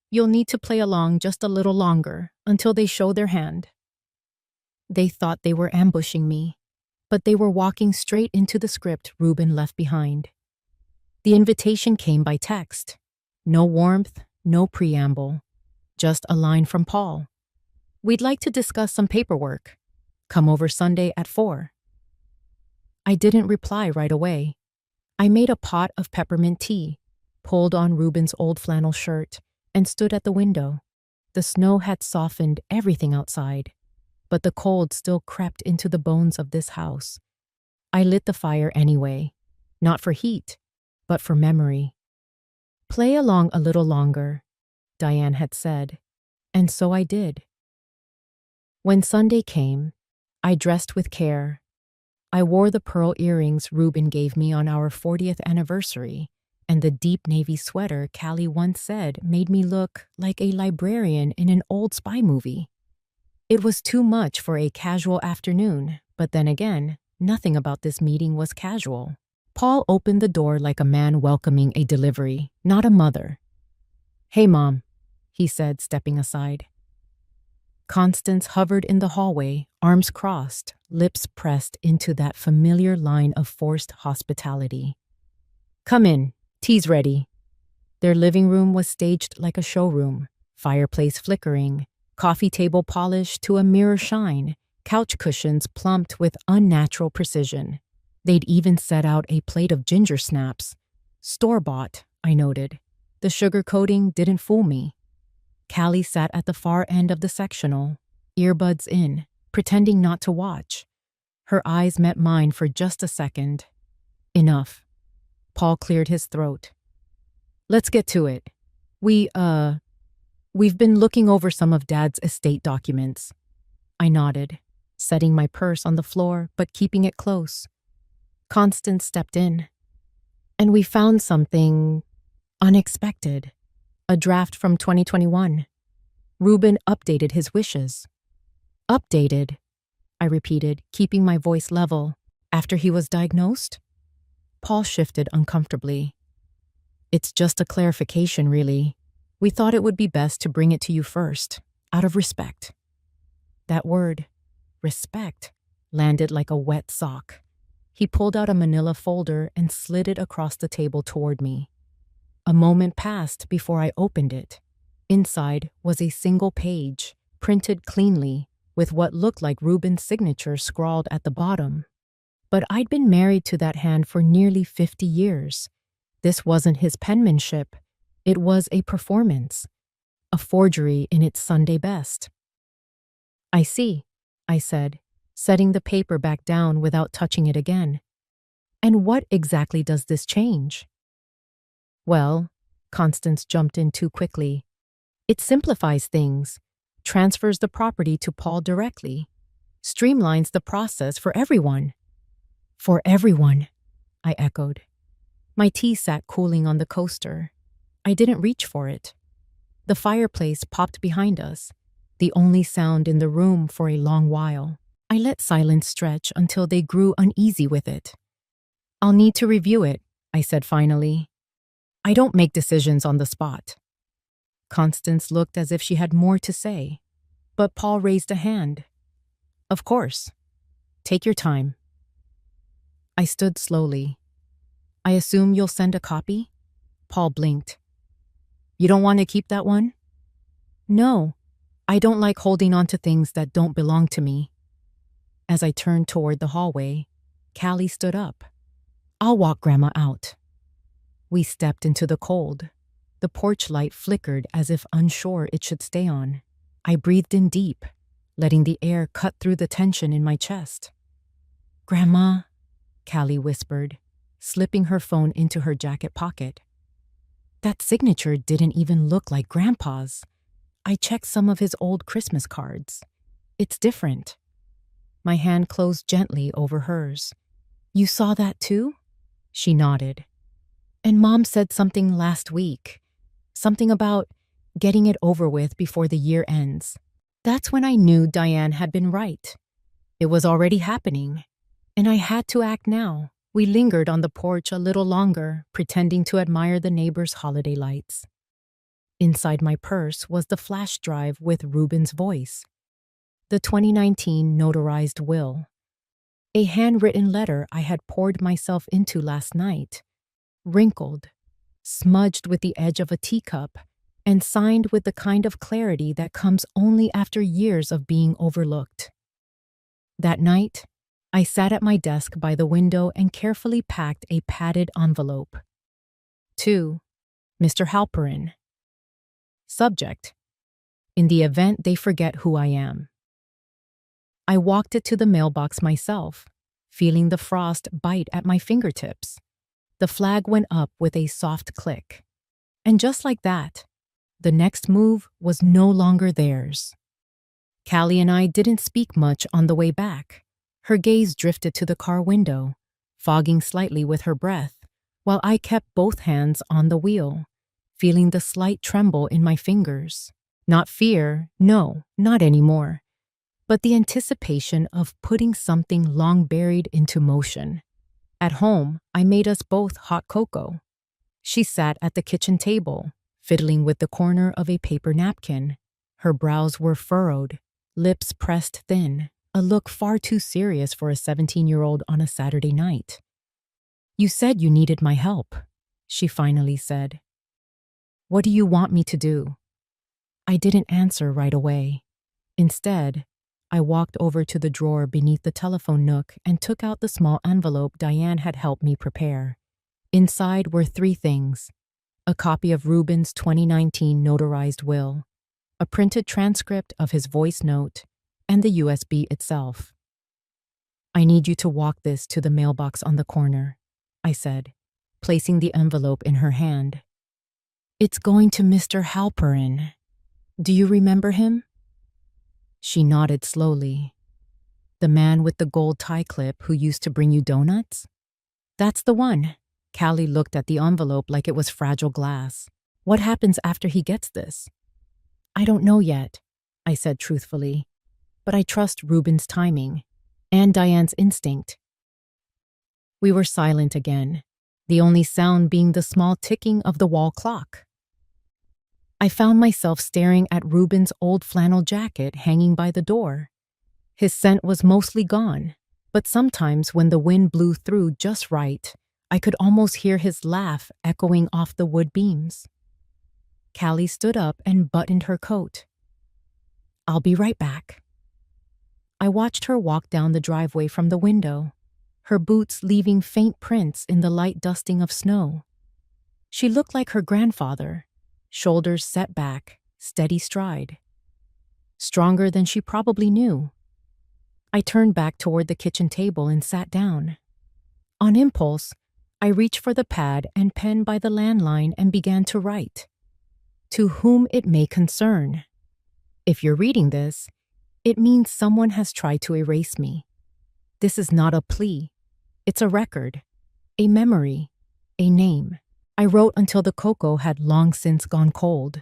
"You'll need to play along just a little longer until they show their hand." They thought they were ambushing me, but they were walking straight into the script Reuben left behind. The invitation came by text. No warmth, no preamble. Just a line from Paul. "We'd like to discuss some paperwork. Come over Sunday at 4. I didn't reply right away. I made a pot of peppermint tea, pulled on Reuben's old flannel shirt, and stood at the window. The snow had softened everything outside, but the cold still crept into the bones of this house. I lit the fire anyway, not for heat, but for memory. "Play along a little longer," Diane had said, and so I did. When Sunday came, I dressed with care. I wore the pearl earrings Reuben gave me on our 40th anniversary, and the deep navy sweater Callie once said made me look like a librarian in an old spy movie. It was too much for a casual afternoon, but then again, nothing about this meeting was casual. Paul opened the door like a man welcoming a delivery, not a mother. "Hey, Mom," he said, stepping aside. Constance hovered in the hallway, arms crossed, lips pressed into that familiar line of forced hospitality. "Come in, tea's ready." Their living room was staged like a showroom, fireplace flickering, coffee table polished to a mirror shine, couch cushions plumped with unnatural precision. They'd even set out a plate of ginger snaps. Store-bought, I noted. The sugar coating didn't fool me. Callie sat at the far end of the sectional, earbuds in, pretending not to watch. Her eyes met mine for just a second. "Enough." Paul cleared his throat. "Let's get to it. We've been looking over some of Dad's estate documents." I nodded, setting my purse on the floor but keeping it close. Constance stepped in. "And we found something unexpected. A draft from 2021. Reuben updated his wishes." "Updated," I repeated, keeping my voice level. "After he was diagnosed?" Paul shifted uncomfortably. "It's just a clarification, really. We thought it would be best to bring it to you first, out of respect." That word, respect, landed like a wet sock. He pulled out a manila folder and slid it across the table toward me. A moment passed before I opened it. Inside was a single page, printed cleanly, with what looked like Reuben's signature scrawled at the bottom. But I'd been married to that hand for nearly 50 years. This wasn't his penmanship. It was a performance, a forgery in its Sunday best. "I see," I said, setting the paper back down without touching it again. "And what exactly does this change?" "Well," Constance jumped in too quickly, "it simplifies things, transfers the property to Paul directly, streamlines the process for everyone." "For everyone," I echoed. My tea sat cooling on the coaster. I didn't reach for it. The fireplace popped behind us, the only sound in the room for a long while. I let silence stretch until they grew uneasy with it. "I'll need to review it," I said finally. "I don't make decisions on the spot." Constance looked as if she had more to say, but Paul raised a hand. "Of course. Take your time." I stood slowly. "I assume you'll send a copy?" Paul blinked. "You don't want to keep that one?" "No. I don't like holding on to things that don't belong to me." As I turned toward the hallway, Callie stood up. I'll walk Grandma out. We stepped into the cold. The porch light flickered as if unsure it should stay on. I breathed in deep, letting the air cut through the tension in my chest. Grandma, Callie whispered, slipping her phone into her jacket pocket. That signature didn't even look like Grandpa's. I checked some of his old Christmas cards. It's different. My hand closed gently over hers. You saw that too? She nodded. And Mom said something last week. Something about getting it over with before the year ends. That's when I knew Diane had been right. It was already happening, and I had to act now. We lingered on the porch a little longer, pretending to admire the neighbors' holiday lights. Inside my purse was the flash drive with Ruben's voice. The 2019 notarized will. A handwritten letter I had poured myself into last night. Wrinkled, smudged with the edge of a teacup, and signed with the kind of clarity that comes only after years of being overlooked. That night, I sat at my desk by the window and carefully packed a padded envelope. To Mr. Halperin. Subject: in the event they forget who I am. I walked it to the mailbox myself, feeling the frost bite at my fingertips. The flag went up with a soft click. And just like that, the next move was no longer theirs. Callie and I didn't speak much on the way back. Her gaze drifted to the car window, fogging slightly with her breath, while I kept both hands on the wheel, feeling the slight tremble in my fingers. Not fear, no, not anymore, but the anticipation of putting something long buried into motion. At home, I made us both hot cocoa. She sat at the kitchen table, fiddling with the corner of a paper napkin. Her brows were furrowed, lips pressed thin, a look far too serious for a 17-year-old on a Saturday night. You said you needed my help, she finally said. What do you want me to do? I didn't answer right away. Instead, I walked over to the drawer beneath the telephone nook and took out the small envelope Diane had helped me prepare. Inside were 3 things: a copy of Ruben's 2019 notarized will, a printed transcript of his voice note, and the USB itself. I need you to walk this to the mailbox on the corner, I said, placing the envelope in her hand. It's going to Mr. Halperin. Do you remember him? She nodded slowly. The man with the gold tie clip who used to bring you donuts? That's the one. Callie looked at the envelope like it was fragile glass. What happens after he gets this? I don't know yet, I said truthfully, but I trust Ruben's timing and Diane's instinct. We were silent again, the only sound being the small ticking of the wall clock. I found myself staring at Ruben's old flannel jacket hanging by the door. His scent was mostly gone, but sometimes when the wind blew through just right, I could almost hear his laugh echoing off the wood beams. Callie stood up and buttoned her coat. I'll be right back. I watched her walk down the driveway from the window, her boots leaving faint prints in the light dusting of snow. She looked like her grandfather, shoulders set back, steady stride. Stronger than she probably knew. I turned back toward the kitchen table and sat down. On impulse, I reached for the pad and pen by the landline and began to write. To whom it may concern. If you're reading this, it means someone has tried to erase me. This is not a plea. It's a record, a memory, a name. I wrote until the cocoa had long since gone cold.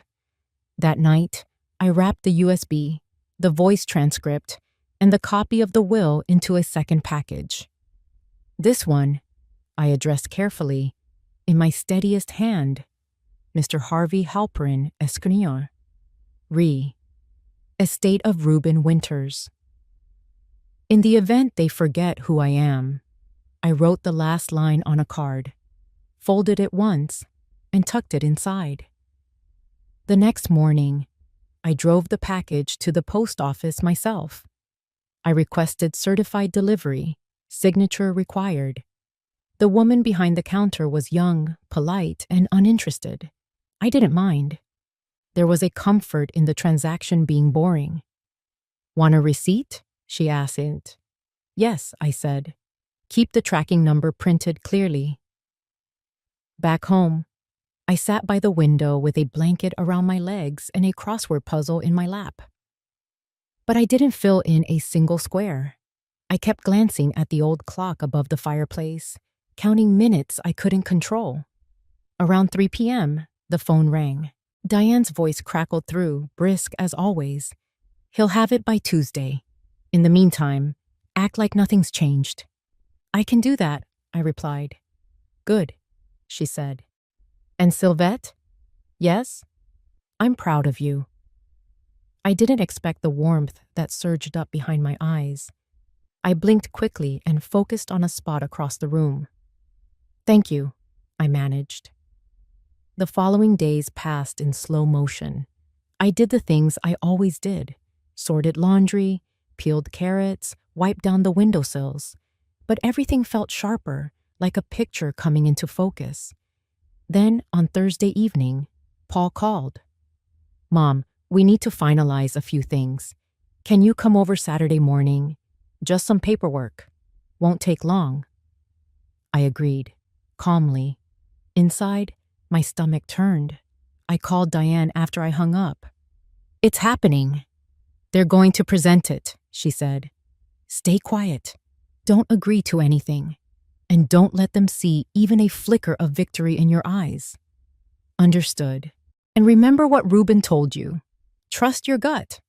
That night, I wrapped the USB, the voice transcript, and the copy of the will into a second package. This one, I addressed carefully, in my steadiest hand, Mr. Harvey Halperin, Escrigneur. Re. Estate of Ruben Winters. In the event they forget who I am, I wrote the last line on a card, folded it once, and tucked it inside. The next morning, I drove the package to the post office myself. I requested certified delivery, signature required. The woman behind the counter was young, polite, and uninterested. I didn't mind. There was a comfort in the transaction being boring. "Want a receipt?" she asked. "Yes," I said. "Keep the tracking number printed clearly." Back home, I sat by the window with a blanket around my legs and a crossword puzzle in my lap. But I didn't fill in a single square. I kept glancing at the old clock above the fireplace, counting minutes I couldn't control. Around 3 p.m., the phone rang. Diane's voice crackled through, brisk as always. "He'll have it by Tuesday. In the meantime, act like nothing's changed." "I can do that," I replied. "Good," she said. "And Sylvette?" "Yes?" "I'm proud of you." I didn't expect the warmth that surged up behind my eyes. I blinked quickly and focused on a spot across the room. "Thank you," I managed. The following days passed in slow motion. I did the things I always did: sorted laundry, peeled carrots, wiped down the windowsills. But everything felt sharper, like a picture coming into focus. Then, on Thursday evening, Paul called. "Mom, we need to finalize a few things. Can you come over Saturday morning? Just some paperwork. Won't take long." I agreed, calmly. Inside, my stomach turned. I called Diane after I hung up. "It's happening. They're going to present it," she said. "Stay quiet. Don't agree to anything. And don't let them see even a flicker of victory in your eyes." "Understood. And remember what Ruben told you. Trust your gut."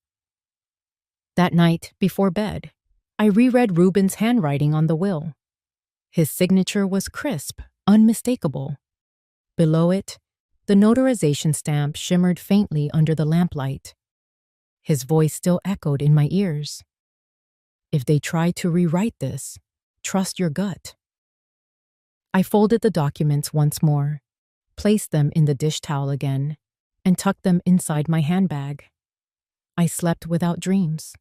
That night, before bed, I reread Ruben's handwriting on the will. His signature was crisp, unmistakable. Below it, the notarization stamp shimmered faintly under the lamplight. His voice still echoed in my ears. "If they try to rewrite this, trust your gut." I folded the documents once more, placed them in the dish towel again, and tucked them inside my handbag. I slept without dreams.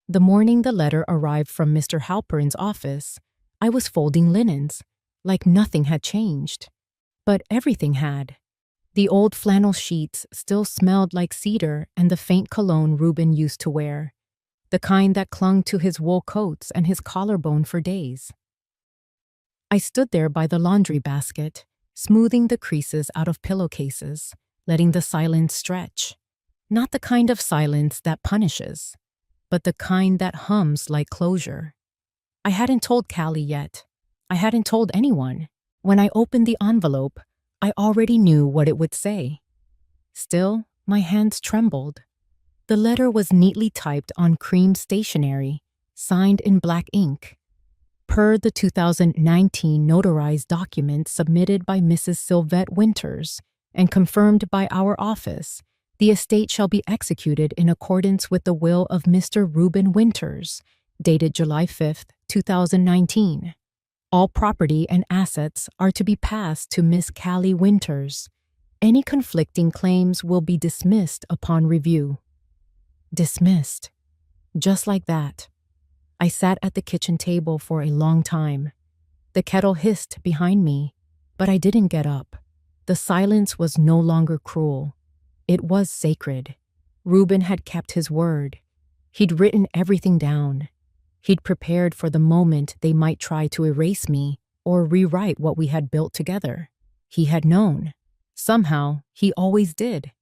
The morning the letter arrived from Mr. Halperin's office, I was folding linens, like nothing had changed. But everything had. The old flannel sheets still smelled like cedar and the faint cologne Ruben used to wear, the kind that clung to his wool coats and his collarbone for days. I stood there by the laundry basket, smoothing the creases out of pillowcases, letting the silence stretch. Not the kind of silence that punishes, but the kind that hums like closure. I hadn't told Callie yet. I hadn't told anyone. When I opened the envelope, I already knew what it would say. Still, my hands trembled. The letter was neatly typed on cream stationery, signed in black ink. Per the 2019 notarized document submitted by Mrs. Sylvette Winters and confirmed by our office, the estate shall be executed in accordance with the will of Mr. Ruben Winters, dated July 5th, 2019. All property and assets are to be passed to Miss Callie Winters. Any conflicting claims will be dismissed upon review. Dismissed. Just like that. I sat at the kitchen table for a long time. The kettle hissed behind me, but I didn't get up. The silence was no longer cruel. It was sacred. Ruben had kept his word. He'd written everything down. He'd prepared for the moment they might try to erase me or rewrite what we had built together. He had known. Somehow, he always did.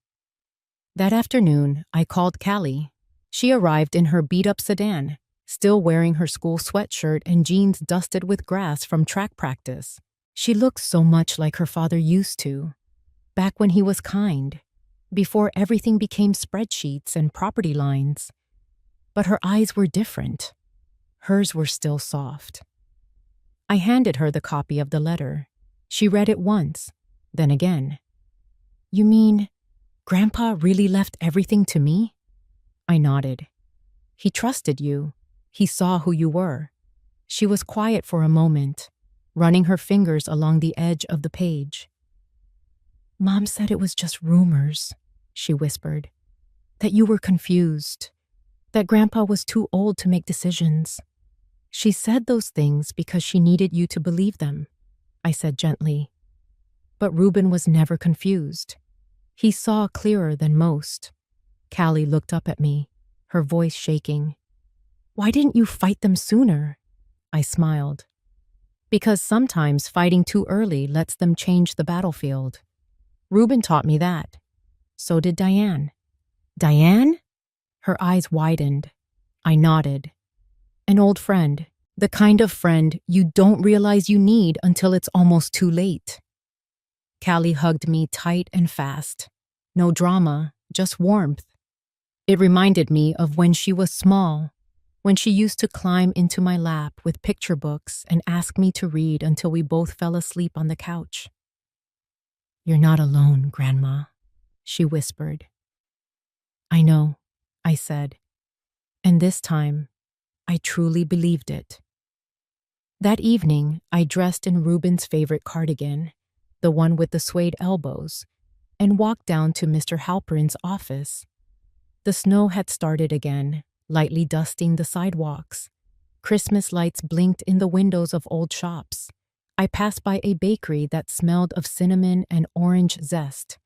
That afternoon, I called Callie. She arrived in her beat-up sedan, still wearing her school sweatshirt and jeans dusted with grass from track practice. She looked so much like her father used to, back when he was kind, before everything became spreadsheets and property lines. But her eyes were different. Hers were still soft. I handed her the copy of the letter. She read it once, then again. "You mean, Grandpa really left everything to me?" I nodded. "He trusted you. He saw who you were." She was quiet for a moment, running her fingers along the edge of the page. "Mom said it was just rumors," she whispered. "That you were confused. That Grandpa was too old to make decisions. She said those things because she needed you to believe them, I said gently. But Reuben was never confused. He saw clearer than most. Callie looked up at me, her voice shaking. Why didn't you fight them sooner? I smiled. Because sometimes fighting too early lets them change the battlefield. Reuben taught me that. So did Diane. Diane? Her eyes widened. I nodded. An old friend. The kind of friend you don't realize you need until it's almost too late. Callie hugged me tight and fast. No drama, just warmth. It reminded me of when she was small, when she used to climb into my lap with picture books and ask me to read until we both fell asleep on the couch. You're not alone, Grandma, she whispered. I know, I said, and this time, I truly believed it. That evening, I dressed in Reuben's favorite cardigan, the one with the suede elbows, and walked down to Mr. Halperin's office. The snow had started again, lightly dusting the sidewalks. Christmas lights blinked in the windows of old shops. I passed by a bakery that smelled of cinnamon and orange zest.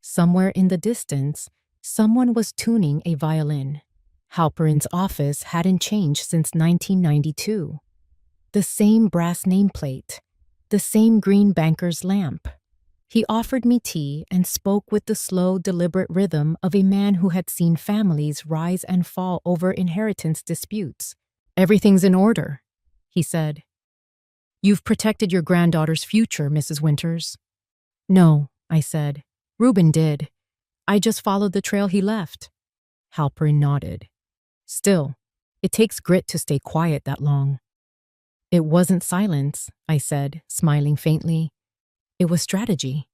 Somewhere in the distance, someone was tuning a violin. Halperin's office hadn't changed since 1992. The same brass nameplate, the same green banker's lamp. He offered me tea and spoke with the slow, deliberate rhythm of a man who had seen families rise and fall over inheritance disputes. Everything's in order, he said. You've protected your granddaughter's future, Mrs. Winters. No, I said. Reuben did. I just followed the trail he left. Halperin nodded. Still, it takes grit to stay quiet that long. It wasn't silence, I said, smiling faintly. It was strategy.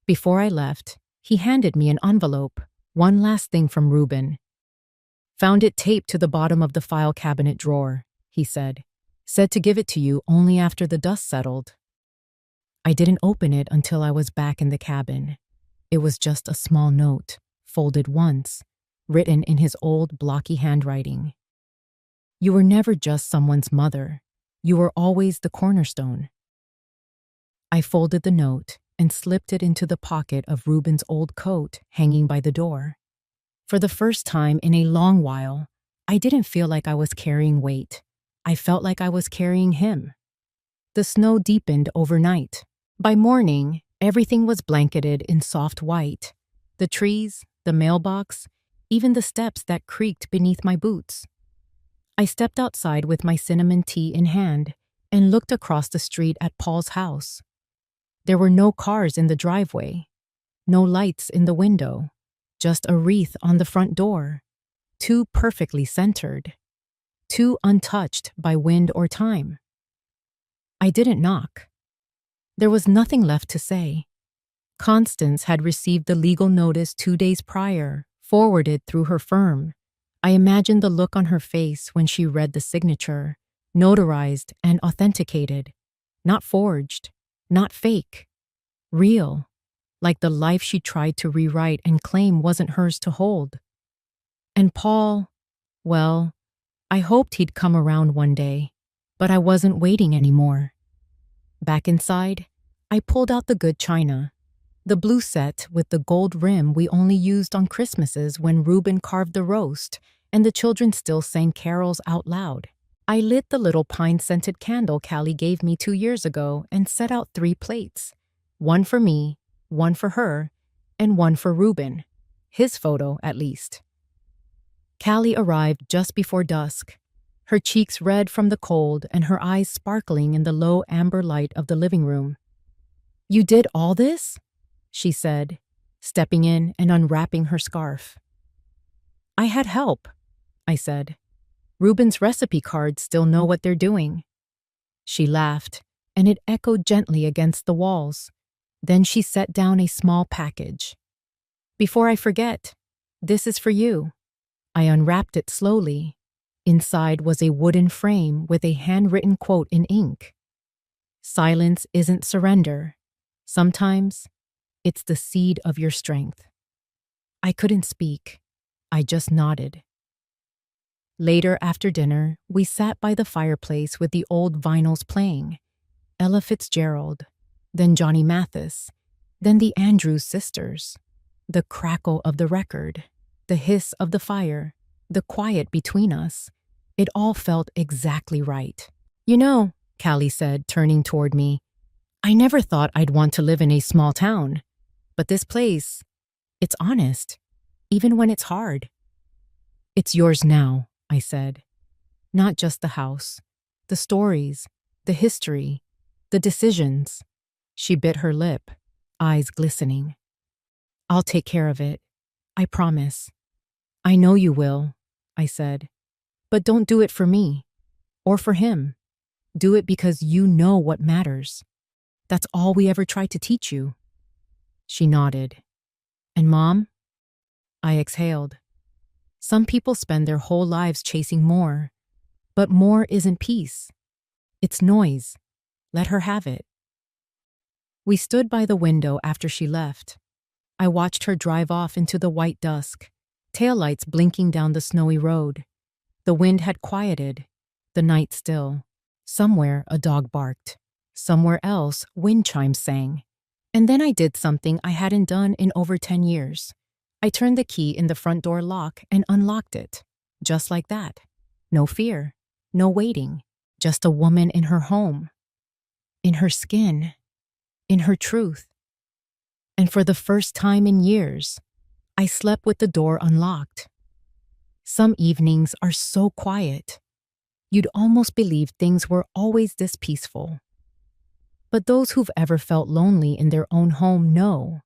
Before I left, he handed me an envelope, one last thing from Reuben. Found it taped to the bottom of the file cabinet drawer, he said. Said to give it to you only after the dust settled. I didn't open it until I was back in the cabin. It was just a small note, folded once, written in his old, blocky handwriting. You were never just someone's mother. You were always the cornerstone. I folded the note and slipped it into the pocket of Reuben's old coat hanging by the door. For the first time in a long while, I didn't feel like I was carrying weight. I felt like I was carrying him. The snow deepened overnight. By morning, everything was blanketed in soft white. The trees, the mailbox, even the steps that creaked beneath my boots. I stepped outside with my cinnamon tea in hand and looked across the street at Paul's house. There were no cars in the driveway, no lights in the window, just a wreath on the front door, too perfectly centered, too untouched by wind or time. I didn't knock. There was nothing left to say. Constance had received the legal notice 2 days prior, forwarded through her firm. I imagined the look on her face when she read the signature, notarized and authenticated, not forged, not fake, real, like the life she tried to rewrite and claim wasn't hers to hold. And Paul, well, I hoped he'd come around one day, but I wasn't waiting anymore. Back inside, I pulled out the good china, the blue set with the gold rim we only used on Christmases when Reuben carved the roast and the children still sang carols out loud. I lit the little pine-scented candle Callie gave me 2 years ago and set out 3 plates. One for me, one for her, and one for Reuben. His photo, at least. Callie arrived just before dusk, her cheeks red from the cold and her eyes sparkling in the low amber light of the living room. You did all this? She said, stepping in and unwrapping her scarf. I had help, I said. Reuben's recipe cards still know what they're doing. She laughed, and it echoed gently against the walls. Then she set down a small package. Before I forget, this is for you. I unwrapped it slowly. Inside was a wooden frame with a handwritten quote in ink. Silence isn't surrender. Sometimes, it's the seed of your strength. I couldn't speak. I just nodded. Later after dinner, we sat by the fireplace with the old vinyls playing. Ella Fitzgerald, then Johnny Mathis, then the Andrews sisters. The crackle of the record, the hiss of the fire, the quiet between us. It all felt exactly right. You know, Callie said, turning toward me, I never thought I'd want to live in a small town. But this place, it's honest, even when it's hard. It's yours now, I said. Not just the house, the stories, the history, the decisions. She bit her lip, eyes glistening. I'll take care of it. I promise. I know you will, I said. But don't do it for me. Or for him. Do it because you know what matters. That's all we ever tried to teach you. She nodded. And Mom? I exhaled. Some people spend their whole lives chasing more. But more isn't peace. It's noise. Let her have it. We stood by the window after she left. I watched her drive off into the white dusk, taillights blinking down the snowy road. The wind had quieted, the night still. Somewhere a dog barked. Somewhere else wind chimes sang. And then I did something I hadn't done in over 10 years. I turned the key in the front door lock and unlocked it. Just like that. No fear, no waiting. Just a woman in her home. In her skin. In her truth. And for the first time in years, I slept with the door unlocked. Some evenings are so quiet. You'd almost believe things were always this peaceful. But those who've ever felt lonely in their own home know.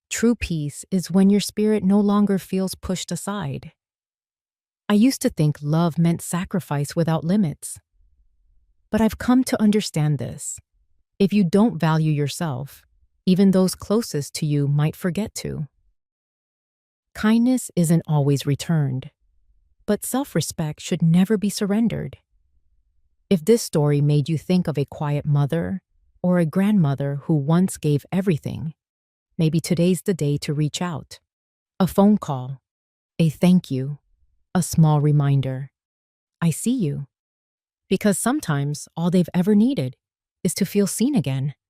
True peace is when your spirit no longer feels pushed aside. I used to think love meant sacrifice without limits. But I've come to understand this. If you don't value yourself, even those closest to you might forget to. Kindness isn't always returned, but self-respect should never be surrendered. If this story made you think of a quiet mother or a grandmother who once gave everything, maybe today's the day to reach out. A phone call, a thank you, a small reminder. I see you. Because sometimes all they've ever needed is to feel seen again.